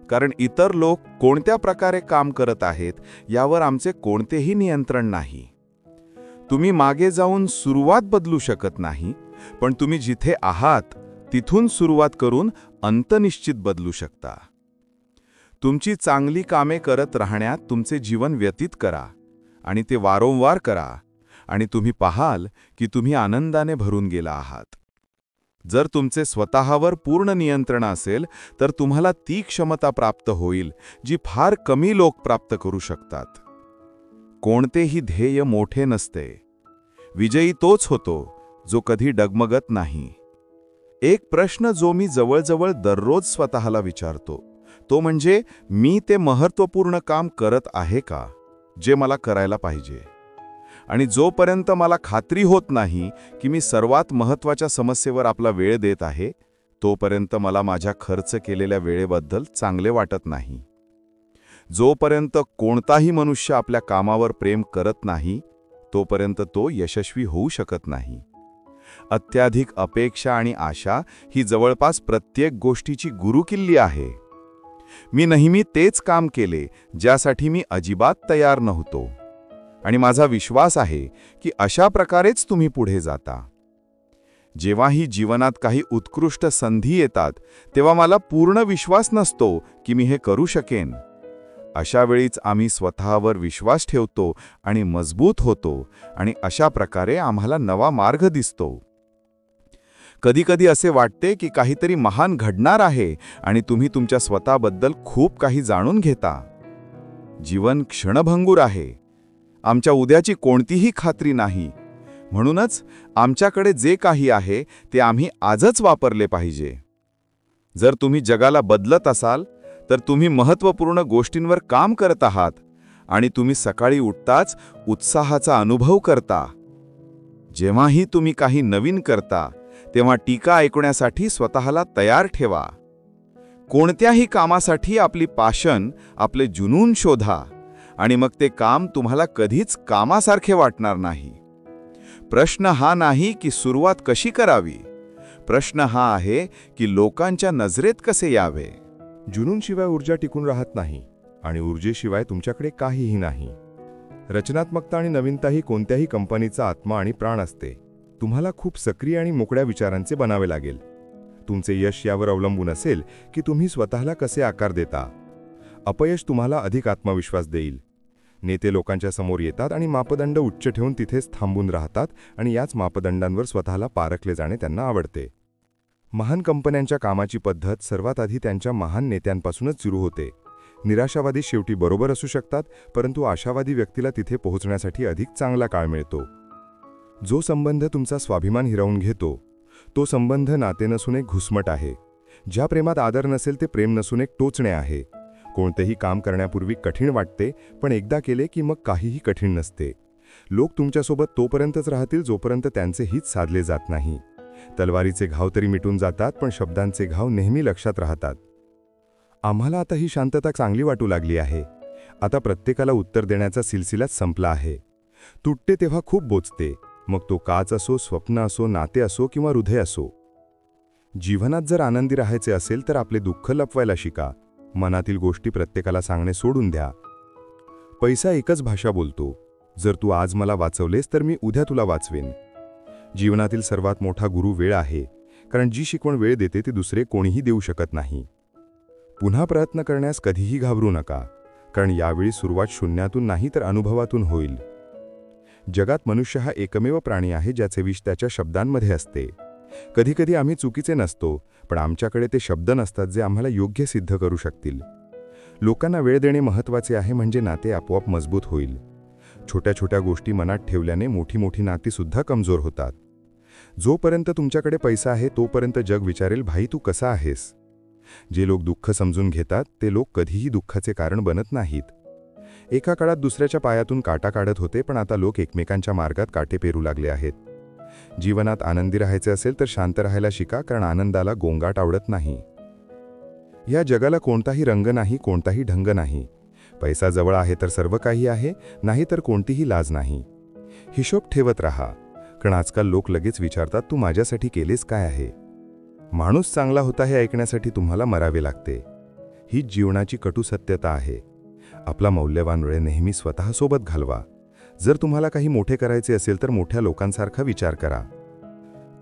कारण इतर लोक कोणत्या प्रकारे काम करत आहेत यावर आमचे कोणतेही नियंत्रण नाही. तुम्ही मागे जाऊन सुरुवात बदलू शकत नाही, पण तुम्ही जिथे आहात तिथून सुरुवात करून अंत निश्चित बदलू शकता. तुमची चांगली कामे करत राहण्यात तुमचे जीवन व्यतीत करा आणि ते वारंवार करा आणि तुम्ही पाहाल की तुम्ही आनंदाने भरून गेला आहात. जर तुमचे स्वतःवर पूर्ण नियंत्रण असेल तर तुम्हाला ती क्षमता प्राप्त होईल जी फार कमी लोक प्राप्त करू शकतात. कोणतेही ध्येय मोठे नसते. विजयी तोच होतो जो कधी डगमगत नाही. एक प्रश्न जो मी जवळजवळ दररोज स्वतःला विचारतो तो म्हणजे मी ते महत्त्वपूर्ण काम करत आहे का जे मला करायला पाहिजे. आणि जोपर्यंत मला खात्री होत नाही की मी सर्वात महत्त्वाच्या समस्येवर आपला वेळ देत आहे तोपर्यंत मला माझ्या खर्च केलेल्या वेळेबद्दल चांगले वाटत नाही. जोपर्यंत कोणताही मनुष्य आपल्या कामावर प्रेम करत नाही तोपर्यंत तो यशस्वी होऊ शकत नाही. अत्याधिक अपेक्षा आणि आशा ही जवळपास प्रत्येक गोष्टीची गुरुकिल्ली आहे. मी नेहमी तेच काम केले ज्यासाठी मी अजिबात तयार नव्हतो आणि माझा विश्वास आहे की अशा प्रकारेच तुम्ही पुढे जाता. जेव्हाही जीवनात काही उत्कृष्ट संधी येतात तेव्हा मला पूर्ण विश्वास नसतो की मी हे करू शकेन. अशा वेळीच आम्ही स्वतःवर विश्वास ठेवतो आणि मजबूत होतो आणि अशा प्रकारे आम्हाला नवा मार्ग दिसतो. कधीकधी असे वाटते की काहीतरी महान घडणार आहे आणि तुम्ही तुमच्या स्वतःबद्दल खूप काही जाणून घेता. जीवन क्षणभंगूर आहे. आमच्या उद्याची कोणतीही खात्री नाही. म्हणूनच आमच्याकडे जे काही आहे ते आम्ही आजच वापरले पाहिजे. जर तुम्ही जगाला बदलत असाल तर तुम्ही महत्त्वपूर्ण गोष्टींवर काम करत आहात आणि तुम्ही सकाळी उठताच उत्साहाचा अनुभव करता. जेव्हाही तुम्ही काही नवीन करता तेव्हा टीका ऐकण्यासाठी स्वतःला तयार ठेवा. कोणत्याही कामासाठी आपली पाशन, आपले जुनून शोधा आणि मग ते काम तुम्हाला कधीच कामासारखे वाटणार नाही. प्रश्न हा नाही की सुरुवात कशी करावी, प्रश्न हा आहे की लोकांच्या नजरेत कसे यावे. जुनूनशिवाय ऊर्जा टिकून राहत नाही आणि ऊर्जेशिवाय तुमच्याकडे काहीही नाही. रचनात्मकता आणि नवीनता ही कोणत्याही कंपनीचा आत्मा आणि प्राण असते. तुम्हाला खूप सक्रिय आणि मोकळ्या विचारांचे बनावे लागेल. तुमचे यश यावर अवलंबून असेल की तुम्ही स्वतःला कसे आकार देता. अपयश तुम्हाला अधिक आत्मविश्वास देईल. नेते लोकांच्या समोर येतात आणि मापदंड उच्च ठेवून तिथेच थांबून राहतात आणि याच मापदंडांवर स्वतःला पारखले जाणे त्यांना आवडते. महान कंपन्यांच्या कामाची पद्धत सर्वात आधी त्यांच्या महान नेत्यांपासूनच सुरू होते. निराशावादी शेवटी बरोबर असू शकतात, परंतु आशावादी व्यक्तीला तिथे पोहोचण्यासाठी अधिक चांगला काळ मिळतो. जो संबंध तुमचा स्वाभिमान हिरावून घेतो, तो संबंध नाते नसून एक घुसमट आहे. ज्या प्रेमात आदर नसेल ते प्रेम नसून एक टोचणे आहे. कोणतेही काम करण्यापूर्वी कठीण वाटते, पण एकदा केले की मग काहीही कठीण नसते. लोक तुमच्यासोबत तोपर्यंतच राहतील जोपर्यंत त्यांचे हित साधले जात नाही. तलवारीचे घाव तरी मिटून जातात, पण शब्दांचे घाव नेहमी लक्षात राहतात. आम्हाला आता ही शांतता चांगली वाटू लागली आहे. आता प्रत्येकाला उत्तर देण्याचा सिलसिलाच संपला आहे. तुटते तेव्हा खूप बोचते, मग तो काच असो, स्वप्न असो, नाते असो किंवा हृदय असो. जीवनात जर आनंदी राहायचे असेल तर आपले दुःख लपवायला शिका. मनातील गोष्टी प्रत्येकाला सांगणे सोडून द्या. पैसा एकच भाषा बोलतो. जर तू आज मला वाचवलेस तर मी उद्या तुला वाचवेन. जीवनातील सर्वात मोठा गुरु वेळ आहे, कारण जी शिकवण वेळ देते ती दुसरे कोणीही देऊ शकत नाही. पुन्हा प्रयत्न करण्यास कधीही घाबरू नका, कारण यावेळी सुरुवात शून्यातून नाही तर अनुभवातून होईल. जगात मनुष्य हा एकमेव प्राणी आहे ज्याचे विष त्याच्या शब्दांमध्ये असते. कधीकधी आम्ही चुकीचे नसतो, पण आमच्याकडे ते शब्द नसतात जे आम्हाला योग्य सिद्ध करू शकतील. लोकांना वेळ देणे महत्त्वाचे आहे, म्हणजे नाते आपोआप मजबूत होईल. छोट्या छोट्या गोष्टी मनात ठेवल्याने मोठी मोठी नातीसुद्धा कमजोर होतात. जोपर्यंत तुमच्याकडे पैसा आहे तोपर्यंत जग विचारेल, भाई तू कसा आहेस. जे लोक दुःख समजून घेतात ते लोक कधीही दुःखाचे कारण बनत नाहीत. एका काळात दुसऱ्याच्या पायातून काटा काढत होते, पण आता लोक एकमेकांच्या मार्गात काटे पेरू लागले आहेत. जीवनात आनंदी राहायचे असेल तर शांत राहायला शिका, कारण आनंदाला गोंगाट आवडत नाही. या जगाला कोणताही रंग नाही, कोणताही ढंग नाही. पैसा जवळ आहे तर सर्व काही आहे, नाही तर कोणतीही लाज नाही. हिशोब ठेवत राहा, कारण आजकाल लोक लगेच विचारतात तू माझ्यासाठी केलेस काय आहे. माणूस चांगला होता हे ऐकण्यासाठी तुम्हाला मरावे लागते. ही जीवनाची कटू सत्यता आहे. आपला मौल्यवान वेळ नेहमी स्वतःसोबत घालवा. जर तुम्हाला काही मोठे करायचे असेल तर मोठ्या लोकांसारखा विचार करा.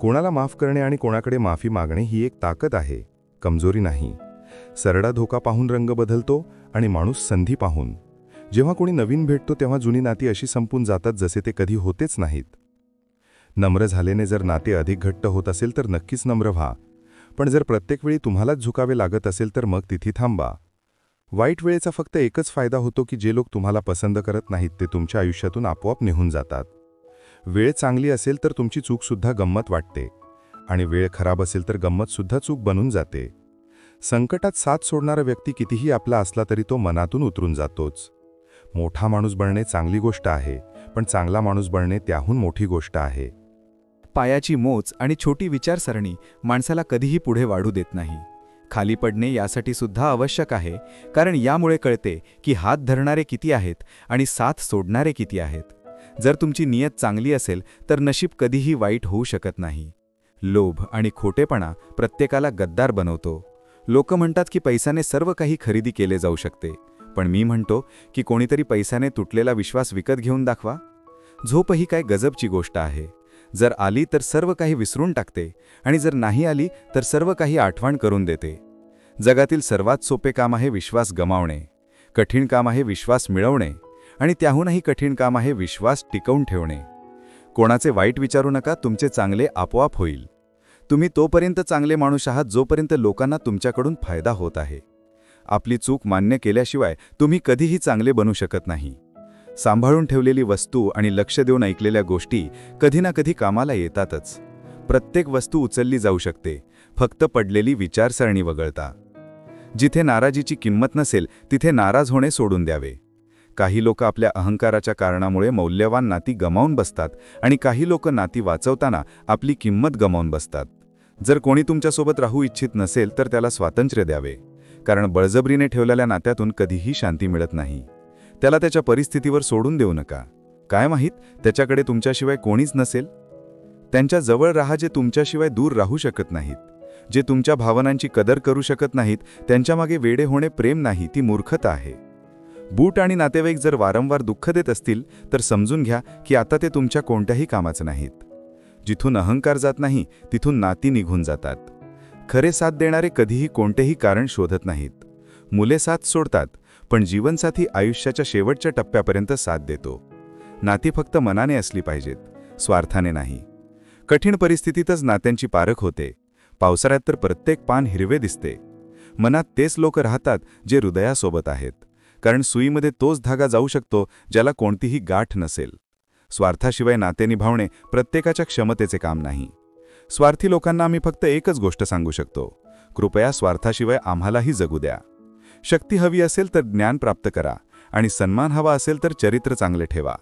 कोणाला माफ करणे आणि कोणाकडे माफी मागणे ही एक ताकद आहे, कमजोरी नाही. सरडा धोका पाहून रंग बदलतो आणि माणूस संधी पाहून. जेव्हा कोणी नवीन भेटतो तेव्हा जुनी नाती अशी संपून जातात जसे ते कधी होतेच नाहीत. नम्र झाल्याने जर नाते अधिक घट्ट होत असेल तर नक्कीच नम्र व्हा, पण जर प्रत्येक वेळी तुम्हालाच झुकावे लागत असेल तर मग तिथे थांबा. वाईट वेळेचा फक्त एकच फायदा होतो की जे लोक तुम्हाला पसंत करत नाहीत ते तुमच्या आयुष्यातून आपोआप निघून जातात. वेळ चांगली असेल तर तुमची चूकसुद्धा गंमत वाटते, आणि वेळ खराब असेल तर गंमतसुद्धा चूक बनून जाते. संकटात साथ सोडणारा व्यक्ती कितीही आपला असला तरी तो मनातून उतरून जातोच. मोठा माणूस बनणे चांगली गोष्ट आहे, पण चांगला माणूस बनणे त्याहून मोठी गोष्ट आहे. पायाची मोच आणि छोटी विचारसरणी माणसाला कधीही पुढे वाढू देत नाही. खाली पडणे यासाठी सुद्धा आवश्यक आहे, कारण यामुळे कळते की हात धरणारे किती आहेत आणि साथ सोडणारे किती आहेत. जर तुमची नियत चांगली असेल तर नशीब कधीही वाईट होऊ शकत नाही. लोभ आणि खोटेपणा प्रत्येकाला गद्दार बनवतो. लोक म्हणतात की पैशाने सर्व काही खरेदी केले जाऊ शकते, पण मी म्हणतो की कोणीतरी पैशाने तुटलेला विश्वास विकत घेऊन दाखवा. झोप ही काय गजबची गोष्ट आहे. जर आली तर सर्व काही विसरून टाकते, आणि जर नाही आली तर सर्व काही आठवण करून देते. जगातील सर्वात सोपे काम आहे विश्वास गमावणे. कठीण काम आहे विश्वास मिळवणे, आणि त्याहूनही कठीण काम आहे विश्वास टिकवून ठेवणे. कोणाचे वाईट विचारू नका, तुमचे चांगले आपोआप होईल. तुम्ही तोपर्यंत चांगले माणूस आहात जोपर्यंत लोकांना तुमच्याकडून फायदा होत आहे. आपली चूक मान्य केल्याशिवाय तुम्ही कधीही चांगले बनू शकत नाही. सांभाळून ठेवलेली वस्तू आणि लक्ष देऊन ऐकलेल्या गोष्टी कधी ना कधी कामाला येतातच. प्रत्येक वस्तू उचलली जाऊ शकते, फक्त पडलेली विचारसरणी वगळता. जिथे नाराजीची किंमत नसेल तिथे नाराज होणे सोडून द्यावे. काही लोक आपल्या अहंकाराच्या कारणामुळे मौल्यवान नाती गमावून बसतात, आणि काही लोक नाती वाचवताना आपली किंमत गमावून बसतात. जर कोणी तुमच्यासोबत राहू इच्छित नसेल तर त्याला स्वातंत्र्य द्यावे, कारण बळजबरीने ठेवलेल्या नात्यातून कधीही शांती मिळत नाही. त्याला त्याच्या परिस्थितीवर सोडून देऊ नका. काय माहीत त्याच्याकडे तुमच्याशिवाय कोणीच नसेल. त्यांच्या जवळ राहा जे तुमच्याशिवाय दूर राहू शकत नाहीत. जे तुमच्या भावनांची कदर करू शकत नाहीत त्यांच्यामागे वेडे होणे प्रेम नाही, ती मूर्खता आहे. बूट आणि नातेवाईक जर वारंवार दुःख देत असतील तर समजून घ्या की आता ते तुमच्या कोणत्याही कामाचं नाहीत. जिथून अहंकार जात नाही तिथून नाती निघून जातात. खरे साथ देणारे कधीही कोणतेही कारण शोधत नाहीत. मुले साथ सोडतात, पण जीवनसाथी आयुष्याच्या शेवटच्या टप्प्यापर्यंत साथ देतो. नाती फक्त मनाने असली पाहिजेत, स्वार्थाने नाही. कठीण परिस्थितीतच नात्यांची पारख होते. पावसाळ्यात तर प्रत्येक पान हिरवे दिसते. मनात तेच लोक राहतात जे हृदयासोबत आहेत, कारण सुईमध्ये तोच धागा जाऊ शकतो ज्याला कोणतीही गाठ नसेल. स्वार्थाशिवाय नाते निभावणे प्रत्येकाच्या क्षमतेचे काम नाही. स्वार्थी लोकांना आम्ही फक्त एकच गोष्ट सांगू शकतो: कृपया स्वार्थाशिवाय आम्हालाही जगू द्या. शक्ती हवी असेल तर ज्ञान प्राप्त करा, आणि सन्मान हवा असेल तर चरित्र चांगले ठेवा.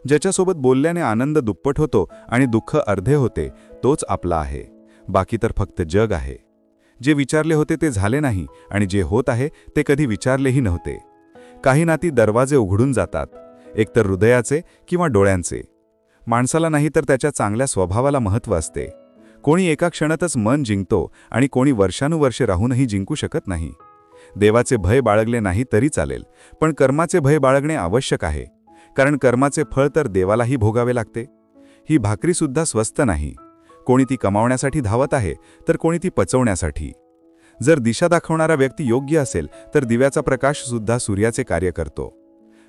ज्याच्यासोबत बोलल्याने आनंद दुप्पट होतो आणि दुःख अर्धे होते तोच आपला आहे. बाकी तर फक्त जग आहे. जे विचारले होते ते झाले नाही, आणि जे होत आहे ते कधी विचारलेही नव्हते. काही नाती दरवाजे उघडून जातात, एकतर हृदयाचे किंवा डोळ्यांचे. माणसाला नाही तर त्याच्या चांगल्या स्वभावाला महत्त्व असते. कोणी एका क्षणातच मन जिंकतो आणि कोणी वर्षानुवर्षे राहूनही जिंकू शकत नाही. देवाचे भय बाळगले नाही तरी चालेल, पण कर्माचे भय बाळगणे आवश्यक आहे, कारण कर्माचे फळ तर देवालाही भोगावे लागते. ही भाकरीसुद्धा स्वस्त नाही. कोणी ती कमावण्यासाठी धावत आहे तर कोणी ती पचवण्यासाठी. जर दिशा दाखवणारा व्यक्ती योग्य असेल तर दिव्याचा प्रकाशसुद्धा सूर्याचे कार्य करतो.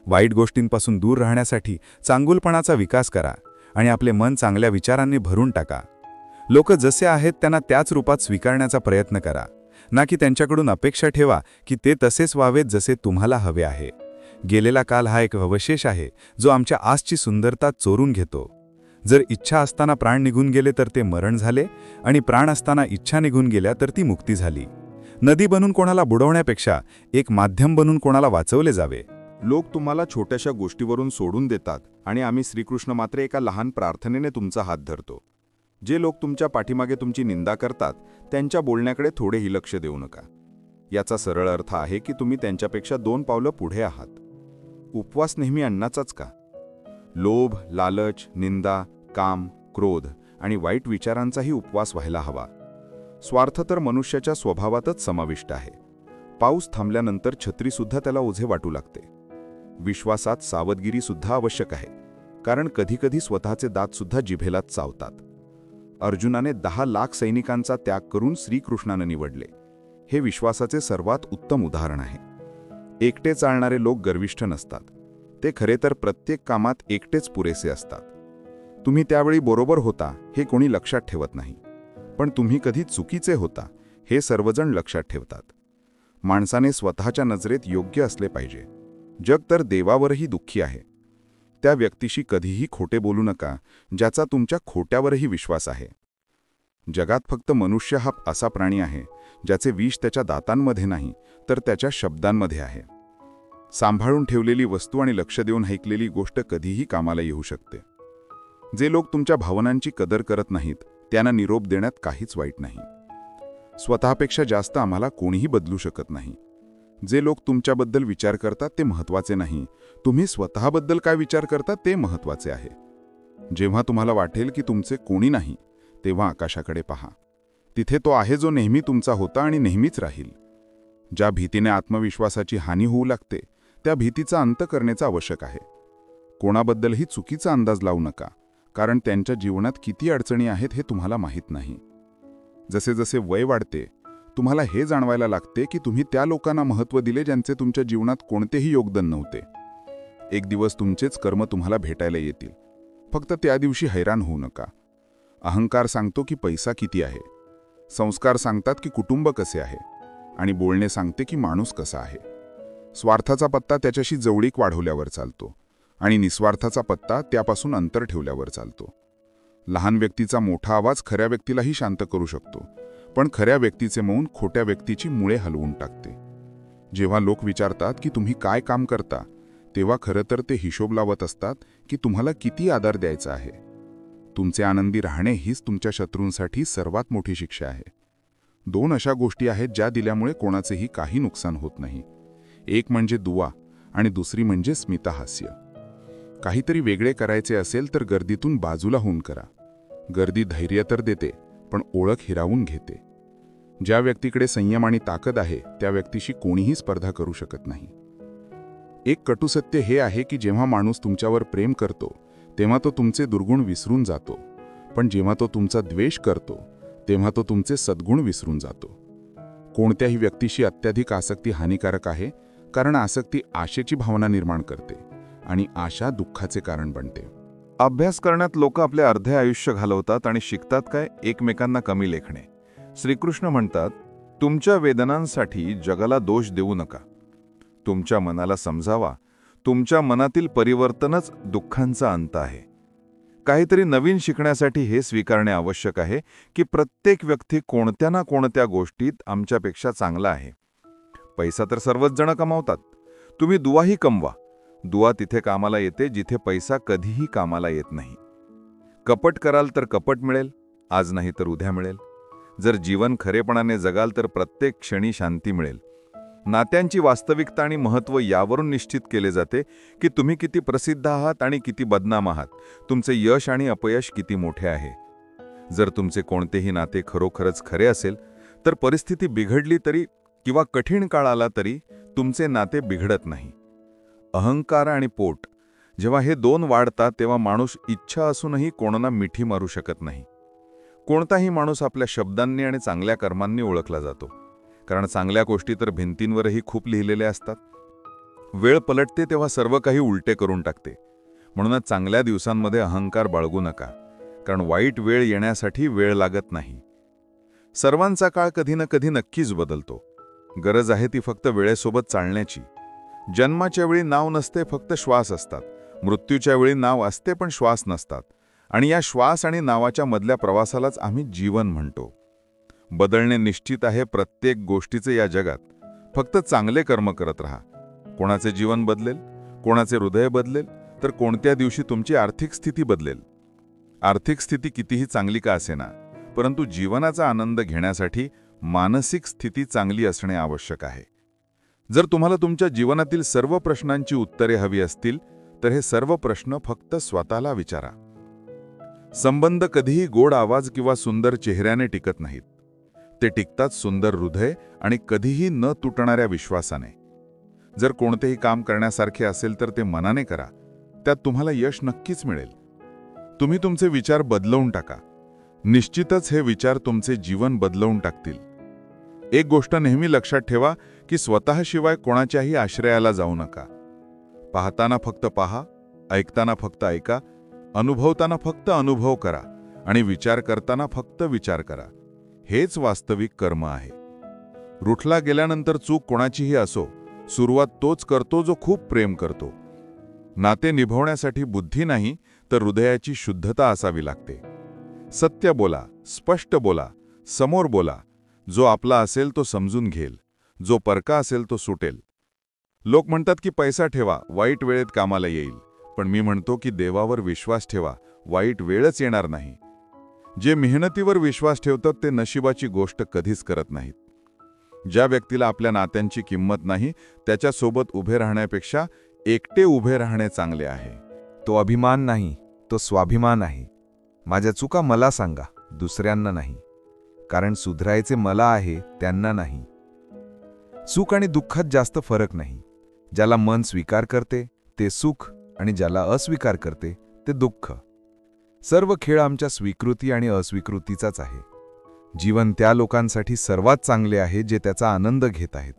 वाईट गोष्टींपासून दूर राहण्यासाठी चांगुलपणाचा विकास करा आणि आपले मन चांगल्या विचारांनी भरून टाका. लोक जसे आहेत त्यांना त्याच रूपात स्वीकारण्याचा प्रयत्न करा, ना की त्यांच्याकडून अपेक्षा ठेवा की ते तसेच व्हावेत जसे तुम्हाला हवे आहे. गेलेला काल हा एक अवशेष आहे जो आमच्या आजची सुंदरता चोरून घेतो. जर इच्छा असताना प्राण निघून गेले तर ते मरण झाले, आणि प्राण असताना इच्छा निघून गेल्या तर ती मुक्ती झाली. नदी बनून कोणाला बुडवण्यापेक्षा एक माध्यम बनून कोणाला वाचवले जावे. लोक तुम्हाला छोट्याशा गोष्टीवरून सोडून देतात, आणि आम्ही श्रीकृष्ण मात्र एका लहान प्रार्थनेने तुमचा हात धरतो. जे लोक तुमच्या पाठीमागे तुमची निंदा करतात त्यांच्या बोलण्याकडे थोडेही लक्ष देऊ नका. याचा सरळ अर्थ आहे की तुम्ही त्यांच्यापेक्षा 2 पावलं पुढे आहात. उपवास नेहमी अन्नाचाच का? लोभ, लालच, निंदा, काम, क्रोध आणि वाईट विचारांचाही उपवास व्हायला हवा. स्वार्थ तर मनुष्याच्या स्वभावातच समाविष्ट आहे. पाऊस थांबल्यानंतर छत्रीसुद्धा त्याला ओझे वाटू लागते. विश्वासात सावधगिरीसुद्धा आवश्यक आहे, कारण कधीकधी स्वतःचे दातसुद्धा जिभेलाच चावतात. अर्जुनाने 10 लाख सैनिकांचा त्याग करून श्रीकृष्णाने निवडले. हे विश्वासाचे सर्वात उत्तम उदाहरण आहे. एकटे चालणारे लोक गर्विष्ठ नसतात. ते खरे तर प्रत्येक कामात एकटेच पुरेसे असतात. तुम्ही त्यावेळी बरोबर होता हे कोणी लक्षात ठेवत नाही, पण तुम्ही कधी चुकीचे होता हे सर्वजण लक्षात ठेवतात. माणसाने स्वतःच्या नजरेत योग्य असले पाहिजे. जग तर देवावरही दुःखी आहे. त्या व्यक्तीशी कधीही खोटे बोलू नका ज्याचा तुमच्या खोट्यावरही विश्वास आहे. जगात फक्त मनुष्य हा असा प्राणी आहे ज्याचे विष त्याच्या दातांमध्ये नाही तर त्याच्या शब्दांमध्ये आहे. सांभाळून ठेवलेली वस्तू आणि लक्ष देऊन ऐकलेली गोष्ट कधीही कामाला येऊ शकते. जे लोक तुमच्या भावनांची कदर करत नाहीत त्यांना निरोप देण्यात काहीच वाईट नाही. स्वतःपेक्षा जास्त आम्हाला कोणीही बदलू शकत नाही. जे लोक तुमच्याबद्दल विचार करतात ते महत्त्वाचे नाही, तुम्ही स्वतःबद्दल काय विचार करता ते महत्त्वाचे आहे. जेव्हा तुम्हाला वाटेल की तुमचे कोणी नाही, तेव्हा आकाशाकडे पहा. तिथे तो आहे जो नेहमी तुमचा होता आणि नेहमीच राहील. ज्या भीतीने आत्मविश्वासाची हानी होऊ लागते त्या भीतीचा अंत करण्याचा आवश्यक आहे. कोणाबद्दलही चुकीचा अंदाज लावू नका, कारण त्यांच्या जीवनात किती अडचणी आहेत हे तुम्हाला माहीत नाही. जसे जसे वय वाढते तुम्हाला हे जाणवायला लागते की तुम्ही त्या लोकांना महत्त्व दिले ज्यांचे तुमच्या जीवनात कोणतेही योगदान नव्हते. एक दिवस तुमचेच कर्म तुम्हाला भेटायला येतील. फक्त त्या दिवशी हैराण होऊ नका. अहंकार सांगतो की पैसा किती आहे, संस्कार सांगतात की कुटुंब कसे आहे, आणि बोलणे सांगते की माणूस कसा आहे. स्वार्थाचा पत्ता त्याच्याशी जवळीक वाढवल्यावर चालतो, आणि निस्वार्थाचा पत्ता त्यापासून अंतर ठेवल्यावर चालतो. लहान व्यक्तीचा मोठा आवाज खऱ्या व्यक्तीलाही शांत करू शकतो, पण खऱ्या व्यक्तीचे मौन खोट्या व्यक्तीची मुळे हलवून टाकते. जेव्हा लोक विचारतात की तुम्ही काय काम करता, तेव्हा खरं तर ते हिशोब लावत असतात की तुम्हाला किती आधार द्यायचा आहे. तुमचे आनंदी राहणे हीच तुमच्या शत्रूंसाठी सर्वात मोठी शिक्षा आहे. 2 अशा गोष्टी आहेत ज्या दिल्यामुळे कोणाचेही काही नुकसान होत नाही. एक म्हणजे दुवा आणि दुसरी म्हणजे स्मितहास्य. काहीतरी वेगळे करायचे असेल तर गर्दीतून बाजूला होऊन करा. गर्दी धैर्य तर देते, पण ओळख हिरावून घेते. ज्या व्यक्तीकडे संयम आणि ताकद आहे त्या व्यक्तीशी कोणीही स्पर्धा करू शकत नाही. एक कटुसत्य हे आहे की जेव्हा माणूस तुमच्यावर प्रेम करतो तेव्हा तो तुमचे दुर्गुण विसरून जातो, पण जेव्हा तो तुमचा द्वेष करतो तेव्हा तो तुमचे सद्गुण विसरून जातो. कोणत्याही व्यक्तीशी अत्याधिक आसक्ती हानिकारक आहे, कारण आसक्ती आशेची भावना निर्माण करते आणि आशा दुःखाचे कारण बनते. अभ्यास करण्यात लोक आपले अर्धे आयुष्य घालवतात आणि शिकतात काय? एकमेकांना कमी लेखणे. श्रीकृष्ण म्हणतात, तुमच्या वेदनांसाठी जगाला दोष देऊ नका. तुमच्या मनाला समजावा, तुमच्या मनातील परिवर्तनच दुःखांचा अंत आहे. काहीतरी नवीन शिकण्यासाठी हे स्वीकारणे आवश्यक आहे की प्रत्येक व्यक्ती कोणत्या ना कोणत्या गोष्टीत आमच्यापेक्षा चांगला आहे. पैसा तर सर्वच जण कमावतात. तुम्ही दुवाही कमवा. दुवा तिथे कामाला येते जिथे पैसा कधीही कामाला येत नाही. कपट कराल तर कपट मिळेल, आज नाही तर उद्या मिळेल. जर जीवन खरेपणाने जगाल तर प्रत्येक क्षणी शांती मिळेल. नात्यांची वास्तविकता आणि महत्त्व यावरून निश्चित केले जाते की तुम्ही किती प्रसिद्ध आहात आणि किती बदनाम आहात, तुमचे यश आणि अपयश किती मोठे आहे. जर तुमचे कोणतेही नाते खरोखरच खरे असेल तर परिस्थिती बिघडली तरी किंवा कठीण काळ आला तरी तुमचे नाते बिघडत नाही. अहंकार आणि पोट जेव्हा हे 2 वाढतात तेव्हा माणूस इच्छा असूनही कोणाला मिठी मारू शकत नाही. कोणताही माणूस आपल्या शब्दांनी आणि चांगल्या कर्मांनी ओळखला जातो, कारण चांगल्या गोष्टी तर भिंतींवरही खूप लिहिलेल्या असतात. वेळ पलटते तेव्हा सर्व काही उलटे करून टाकते. म्हणूनच चांगल्या दिवसांमध्ये अहंकार बाळगू नका, कारण वाईट वेळ येण्यासाठी वेळ लागत नाही. सर्वांचा काळ कधी ना कधी नक्कीच बदलतो. गरज आहे ती फक्त वेळेसोबत चालण्याची. जन्माच्या वेळी नाव नसते, फक्त श्वास असतात. मृत्यूच्या वेळी नाव असते पण श्वास नसतात. आणि या श्वास आणि नावाच्या मधल्या प्रवासालाच आम्ही जीवन म्हणतो. बदलणे निश्चित आहे प्रत्येक गोष्टीचे या जगात. फक्त चांगले कर्म करत राहा. कोणाचे जीवन बदलेल, कोणाचे हृदय बदलेल, तर कोणत्या दिवशी तुमची आर्थिक स्थिती बदलेल. आर्थिक स्थिती कितीही चांगली का असेना, परंतु जीवनाचा आनंद घेण्यासाठी मानसिक स्थिती चांगली असणे आवश्यक आहे. जर तुम्हाला तुमच्या जीवनातील सर्व प्रश्नांची उत्तरे हवी असतील तर हे सर्व प्रश्न फक्त स्वतःला विचारा. संबंध कधीही गोड आवाज किंवा सुंदर चेहऱ्याने टिकत नाहीत. ते टिकतात सुंदर हृदय आणि कधीही न तुटणाऱ्या विश्वासाने. जर कोणतेही काम करण्यासारखे असेल तर ते मनाने करा. त्यात तुम्हाला यश नक्कीच मिळेल. तुम्ही तुमचे विचार बदलवून टाका. निश्चितच हे विचार तुमचे जीवन बदलवून टाकतील. एक गोष्ट नेहमी लक्षात ठेवा की स्वतःशिवाय कोणाच्याही आश्रयाला जाऊ नका. पाहताना फक्त पहा, ऐकताना फक्त ऐका, अनुभवताना फक्त अनुभव करा आणि विचार करताना फक्त विचार करा. हेच वास्तविक कर्म आहे. रुठला गेल्यानंतर चूक कोणाचीही असो, सुरुवात तोच करतो जो खूप प्रेम करतो. नाते निभवण्यासाठी बुद्धी नाही तर हृदयाची शुद्धता असावी लागते. सत्य बोला, स्पष्ट बोला, समोर बोला. जो आपला असेल तो समजून घेईल, जो परका असेल तो सुटेल. लोक म्हणतात की पैसा ठेवा, वाईट वेळेत कामाला येईल. पण मी म्हणतो की देवावर विश्वास ठेवा, वाईट वेळच येणार नाही. जे मेहनतीवर विश्वास ठेवतात ते नशिबाची गोष्ट कधीच करत नाहीत. ज्या व्यक्तीला आपल्या नात्यांची किंमत नाही त्याच्यासोबत उभे राहण्यापेक्षा एकटे उभे राहणे चांगले आहे. तो अभिमान नाही, तो स्वाभिमान आहे. माझ्या चुका मला सांगा, दुसऱ्यांना नाही. कारण सुधारायचे मला आहे, त्यांना नाही. सुख आणि दुःखात जास्त फरक नाही. ज्याला मन स्वीकार करते ते सुख आणि ज्याला अस्वीकार करते ते दुःख. सर्व खेळ आमच्या स्वीकृती आणि अस्वीकृतीचाच आहे. जीवन त्या लोकांसाठी सर्वात चांगले आहे जे त्याचा आनंद घेत आहेत,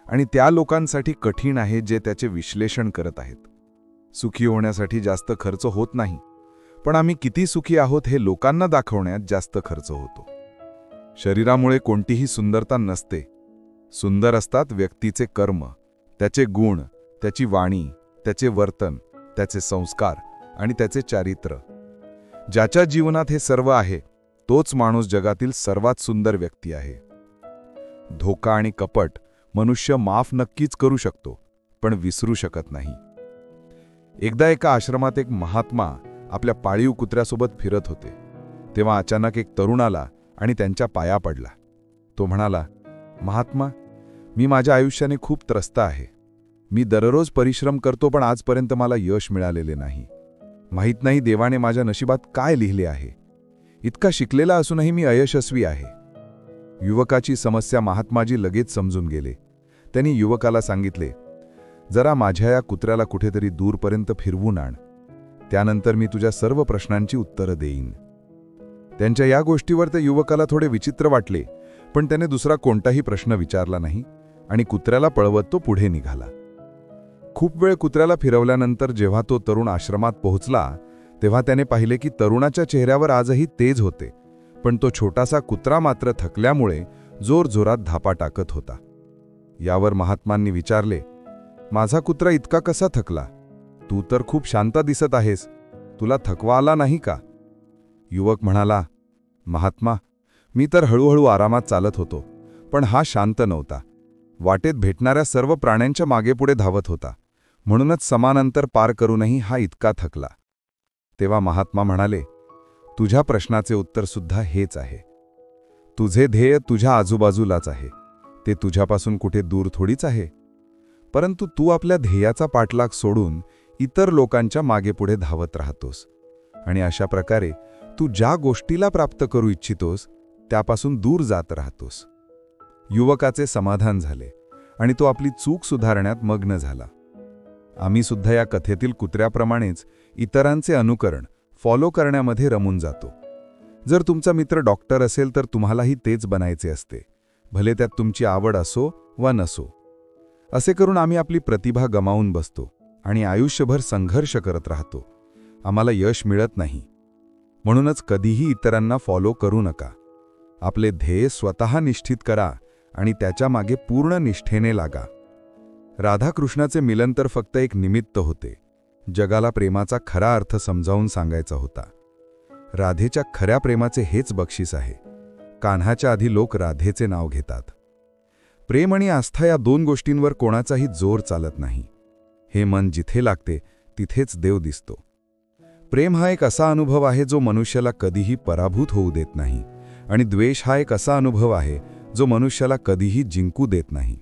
आणि त्या लोकांसाठी कठीण आहे जे त्याचे विश्लेषण करत आहेत. सुखी होण्यासाठी जास्त खर्च होत नाही, पण आम्ही किती सुखी आहोत हे लोकांना दाखवण्यात जास्त खर्च होतो. शरीरामुळे कोणतीही सुंदरता नसते. सुंदर असतात व्यक्तीचे कर्म, त्याचे गुण, त्याची वाणी, त्याचे वर्तन, त्याचे संस्कार आणि त्याचे चारित्र्य. ज्याच्या जीवनात हे सर्व आहे तोच माणूस जगातील सर्वात सुंदर व्यक्ती आहे. धोका आणि कपट मनुष्य माफ नक्कीच करू शकतो, पण विसरू शकत नाही. एकदा एका आश्रमात एक महात्मा आपल्या पाळीव कुत्र्यासोबत फिरत होते तेव्हा अचानक एक तरुण आला आणि त्यांच्या पाया पडला. तो म्हणाला, महात्मा, मी माझ्या आयुष्याने खूप त्रस्त आहे. मी दररोज परिश्रम करतो पण आजपर्यंत मला यश मिळालेले नाही. माहीत नाही देवाने माझ्या नशिबात काय लिहिले आहे. इतका शिकलेला असूनही मी अयशस्वी आहे. युवकाची समस्या महात्माजी लगेच समजून गेले. त्यांनी युवकाला सांगितले, जरा माझ्या या कुत्र्याला कुठेतरी दूरपर्यंत फिरवून आण. त्यानंतर मी तुझ्या सर्व प्रश्नांची उत्तरं देईन. त्यांच्या या गोष्टीवर त्या युवकाला थोडे विचित्र वाटले, पण त्याने दुसरा कोणताही प्रश्न विचारला नाही आणि कुत्र्याला पळवत तो पुढे निघाला. खूप वेळ कुत्र्याला फिरवल्यानंतर जेव्हा तो तरुण आश्रमात पोहोचला तेव्हा त्याने पाहिले की तरुणाच्या चेहऱ्यावर आजही तेज होते, पण तो छोटासा कुत्रा मात्र थकल्यामुळे जोरजोरात धापा टाकत होता. यावर महात्मांनी विचारले, माझा कुत्रा इतका कसा थकला? तू तर खूप शांत दिसत आहेस. तुला थकवा आला नाही का? युवक म्हणाला, महात्मा, मी तर हळूहळू आरामात चालत होतो, पण हा शांत नव्हता. वाटेत भेटणाऱ्या सर्व प्राण्यांच्या मागेपुढे धावत होता, म्हणूनच समान अंतर पार करूनही हा इतका थकला. तेव्हा महात्मा म्हणाले, तुझ्या प्रश्नाचे उत्तर सुद्धा हेच आहे. तुझे ध्येय तुझ्या आजूबाजूलाच आहे. ते तुझ्यापासून कुठे दूर थोडीच आहे. परंतु तू आपल्या ध्येयाचा पाठलाग सोडून इतर लोकांच्या मागेपुढे धावत राहतोस आणि अशा प्रकारे तू ज्या गोष्टीला प्राप्त करू इच्छितोस त्यापासून दूर जात राहतोस. युवकाचे समाधान झाले आणि तो आपली चूक सुधारण्यात मग्न झाला. आम्ही सुद्धा या कथेतील कुत्र्याप्रमाणेच इतरांचे अनुकरण फॉलो करण्यामध्ये रमून जातो. जर तुमचा मित्र डॉक्टर असेल तर तुम्हालाही तेच बनायचे असते, भले त्यात तुमची आवड असो वा नसो. असे करून आम्ही आपली प्रतिभा गमावून बसतो आणि आयुष्यभर संघर्ष करत राहतो. आम्हाला यश मिळत नाही. म्हणूनच कधीही इतरांना फॉलो करू नका. आपले ध्येय स्वतः निश्चित करा आणि त्याच्या मागे पूर्ण निष्ठेने लागा. राधाकृष्णाचे मिलन तर फक्त एक निमित्त होते. जगाला प्रेमाचा खरा अर्थ समजावून सांगायचा होता. राधेच्या खऱ्या प्रेमाचे हेच बक्षीस आहे. कान्हाच्या आधी लोक राधेचे नाव घेतात. प्रेम आणि आस्था या दोन गोष्टींवर कोणाचाही जोर चालत नाही. हे मन जिथे लागते तिथेच देव दिसतो. प्रेम हा एक असा अनुभव आहे जो मनुष्याला कधीही पराभूत होऊ देत नाही आणि द्वेष हा एक असा अनुभव आहे जो मनुष्याला कधीही जिंकू देत नाही.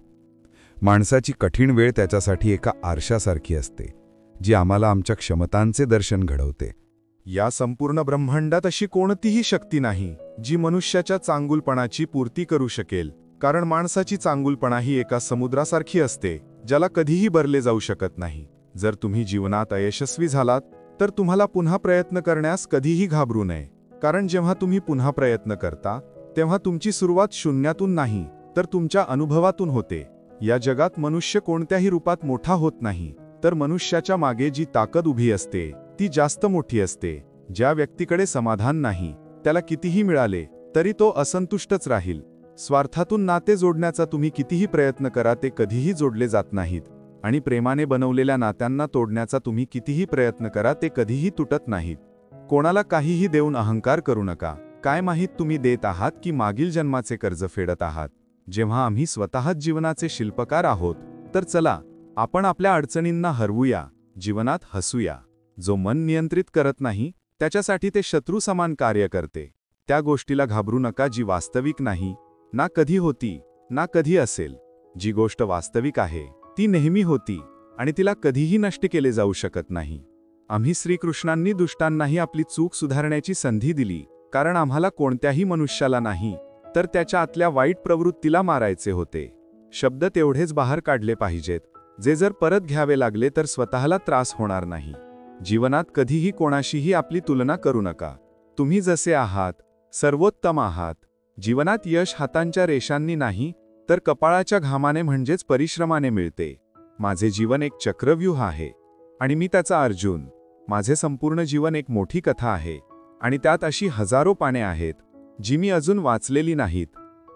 माणसाची कठीण वेळ त्याच्यासाठी एका आरशासारखी असते, जी आम्हाला आमच्या क्षमतांचे दर्शन घडवते. या संपूर्ण ब्रह्मांडात अशी कोणतीही शक्ती नाही जी मनुष्याच्या चांगुलपणाची पूर्ती करू शकेल, कारण माणसाची चांगुलपणा ही एका समुद्रासारखी असते ज्याला कधीही भरले जाऊ शकत नाही. जर तुम्ही जीवनात अयशस्वी झालात तर तुम्हाला पुन्हा प्रयत्न करण्यास कधीही घाबरू नये, कारण जेव्हा तुम्ही पुन्हा प्रयत्न करता तेव्हा तुमची सुरुवात शून्यातून नाही तर तुमच्या अनुभवातून होते. या जगात मनुष्य कोणत्याही रूपात मोठा होत नाही, तर मनुष्याच्या मागे जी ताकद उभी असते ती जास्त मोठी असते. ज्या व्यक्तीकडे समाधान नाही त्याला कितीही मिळाले तरी तो असंतुष्टच राहील. स्वार्थातून नाते जोडण्याचा तुम्ही कितीही प्रयत्न करा ते कधीही जोडले जात नाहीत, आणि प्रेमाने बनवलेल्या नात्यांना तोडण्याचा तुम्ही कितीही प्रयत्न करा ते कधीही तुटत नाहीत. कोणाला काहीही देऊन अहंकार करू नका. काय माहीत तुम्ही देत आहात की मागील जन्माचे कर्ज फेडत आहात. जेव्हा आम्ही स्वतःच जीवनाचे शिल्पकार आहोत तर चला आपण आपल्या अडचणींना हरवूया, जीवनात हसूया. जो मन नियंत्रित करत नाही त्याच्यासाठी ते शत्रू समान कार्य करते. त्या गोष्टीला घाबरू नका जी वास्तविक नाही, ना कधी होती ना कधी असेल. जी गोष्ट वास्तविक आहे ती नेहमी होती आणि तिला कधीही नष्ट केले जाऊ शकत नाही. आम्ही श्रीकृष्णांनी दुष्टांनाही आपली चूक सुधारण्याची संधी दिली, कारण आम्हाला कोणत्याही मनुष्याला नाही तर त्याच्या आतल्या वाईट प्रवृत्तीला मारायचे होते. शब्द तेवढेच बाहेर काढले पाहिजेत जे जर परत घ्यावे लागले तर स्वतःला त्रास होणार नाही. जीवनात कधीही कोणाशीही आपली तुलना करू नका. तुम्ही जसे आहात सर्वोत्तम आहात. जीवनात यश हातांच्या रेषांनी नाही तर कपाळाच्या घामाने म्हणजेच परिश्रमाने मिळते. माझे जीवन एक चक्रव्यूह आहे आणि मी त्याचा अर्जुन. माझे संपूर्ण जीवन एक मोठी कथा आहे आणि त्यात अशी हजारो पाने आहेत जी मी अजून वाचलेली नाहीत.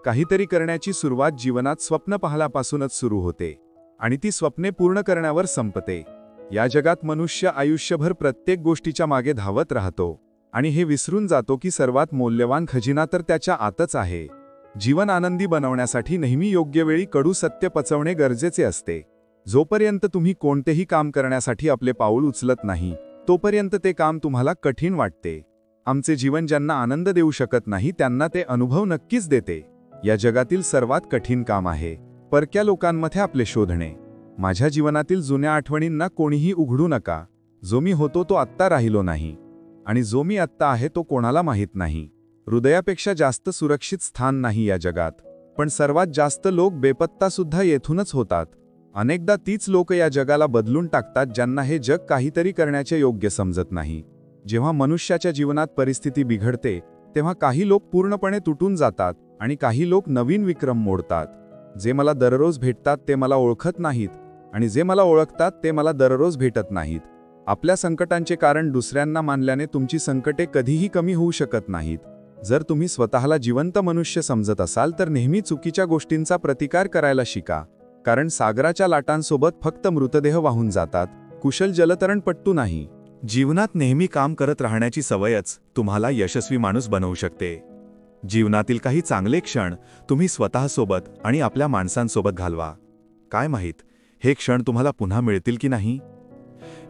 काहीतरी करण्याची सुरुवात जीवनात स्वप्न पाहल्यापासूनच सुरू होते आणि ती स्वप्ने पूर्ण करण्यावर संपते. या जगात मनुष्य आयुष्यभर प्रत्येक गोष्टीच्या मागे धावत राहतो आणि हे विसरून जातो की सर्वात मौल्यवान खजिना तर त्याच्या आतच आहे. जीवन आनंदी बनवण्यासाठी नेहमी योग्य वेळी कडू सत्य पचवणे गरजेचे असते. जोपर्यंत तुम्ही कोणतेही काम करण्यासाठी आपले पाऊल उचलत नाही तोपर्यंत ते काम तुम्हाला कठीण वाटते. आमचे जीवन ज्यांना आनंद देऊ शकत नाही त्यांना ते अनुभव नक्कीच देते. या जगातील सर्वात कठीण काम आहे परक्या लोकांमध्ये आपले शोधणे. माझ्या जीवनातील जुन्या आठवणींना कोणीही उघडू नका. जो मी होतो तो आत्ता राहिलो नाही, आणि जो मी आत्ता आहे तो कोणाला माहीत नाही. हृदयापेक्षा जास्त सुरक्षित स्थान नाही या जगात, पण सर्वात जास्त लोक बेपत्ता सुद्धा येथूनच होतात. अनेकदा तीच लोक या जगाला बदलून टाकतात ज्यांना हे जग काहीतरी करण्याचे योग्य समजत नाही. जेव्हा मनुष्याच्या जीवनात परिस्थिती बिघडते तेव्हा काही लोक पूर्णपणे तुटून जातात आणि काही लोक नवीन विक्रम मोडतात. जे मला दररोज भेटतात ते मला ओळखत नाहीत, आणि जे मला ओळखतात ते मला दररोज भेटत नाहीत. आपल्या संकटांचे कारण दुसऱ्यांना मानल्याने तुमची संकटे कधीही कमी होऊ शकत नाहीत. जर तुम्ही स्वतःला जिवंत मनुष्य समजत असाल तर नेहमी चुकीच्या गोष्टींचा प्रतिकार करायला शिका, कारण सागराच्या लाटांसोबत फक्त मृतदेह वाहून जातात, कुशल जलतरणपट्टू नाही. जीवनात नेहमी काम करत राहण्याची सवयच तुम्हाला यशस्वी माणूस बनवू शकते. जीवनातील काही चांगले क्षण तुम्ही स्वतःसोबत आणि आपल्या माणसांसोबत घालवा. काय माहीत हे क्षण तुम्हाला पुन्हा मिळतील की नाही.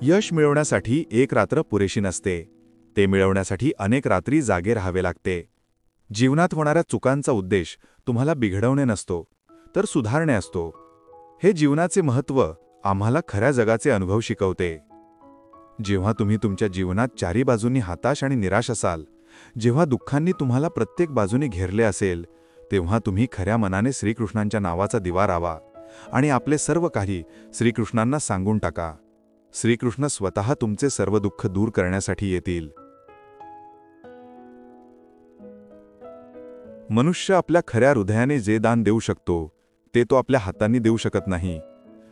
यश मिळवण्यासाठी एक रात्र पुरेशी नसते, ते मिळवण्यासाठी अनेक रात्री जागे राहावे लागते. जीवनात होणाऱ्या चुकांचा उद्देश तुम्हाला बिघडवणे नसतो, तर सुधारणे असतो. हे जीवनाचे महत्त्व आम्हाला खऱ्या जगाचे अनुभव शिकवते. जेव्हा तुम्ही तुमच्या जीवनात चारी बाजूंनी हताश आणि निराश असाल, जेव्हा दुःखांनी तुम्हाला प्रत्येक बाजूने घेरले असेल, तेव्हा तुम्ही खऱ्या मनाने श्रीकृष्णांच्या नावाचा दिवा लावा आणि आपले सर्व काही श्रीकृष्णांना सांगून टाका. श्रीकृष्ण स्वतः तुमचे सर्व दुःख दूर करण्यासाठी येतील. मनुष्य आपल्या खऱ्या हृदयाने जे दान देऊ शकतो ते तो आपल्या हातांनी देऊ शकत नाही,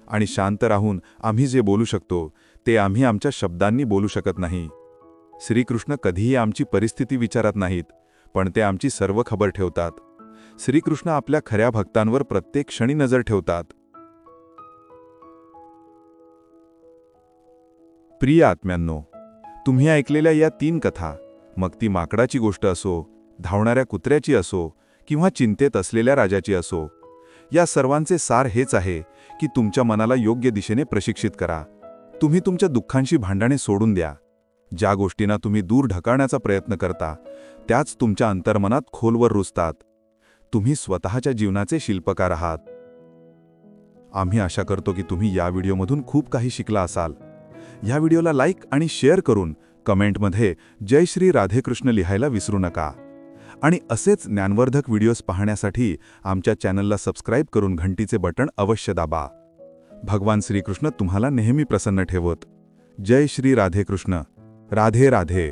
आणि शांत राहून आम्ही जे बोलू शकतो ते आम्ही आमच्या शब्दांनी बोलू शकत नाही. श्रीकृष्ण कधीही आमची परिस्थिती विचारत नाहीत, पण ते आमची सर्व खबर ठेवतात. श्रीकृष्ण आपल्या खऱ्या भक्तांवर प्रत्येक क्षणी नजर ठेवतात. प्रिय आत्म्यांनो, तुम्ही ऐकलेल्या या 3 कथा, मग ती माकडाची गोष्ट असो, धावणाऱ्या कुत्र्याची असो किंवा चिंतेत असलेल्या राजाची असो, या सर्वांचे सार हेच आहे की तुमच्या मनाला योग्य दिशेने प्रशिक्षित करा. तुम्ही तुमच्या दुःखांशी भांडणे सोडून द्या. ज्या गोष्टींना तुम्ही दूर ढकलण्याचा प्रयत्न करता त्याच तुमच्या अंतर्मनात खोलवर रुजतात. तुम्ही स्वतःच्या जीवनाचे शिल्पकार आहात. आम्ही आशा करतो की तुम्ही या व्हिडिओमधून खूप काही शिकला असाल. या व्हिडिओला लाईक आणि शेअर करून कमेंटमध्ये जय श्री राधेकृष्ण लिहायला विसरू नका. आणि असेच ज्ञानवर्धक व्हिडिओज पाहण्यासाठी आमच्या चॅनलला सबस्क्राईब करून घंटीचे बटण अवश्य दाबा. भगवान श्रीकृष्ण तुम्हाला नेहमी प्रसन्न ठेवोत. जय श्री राधेकृष्ण. राधे राधे.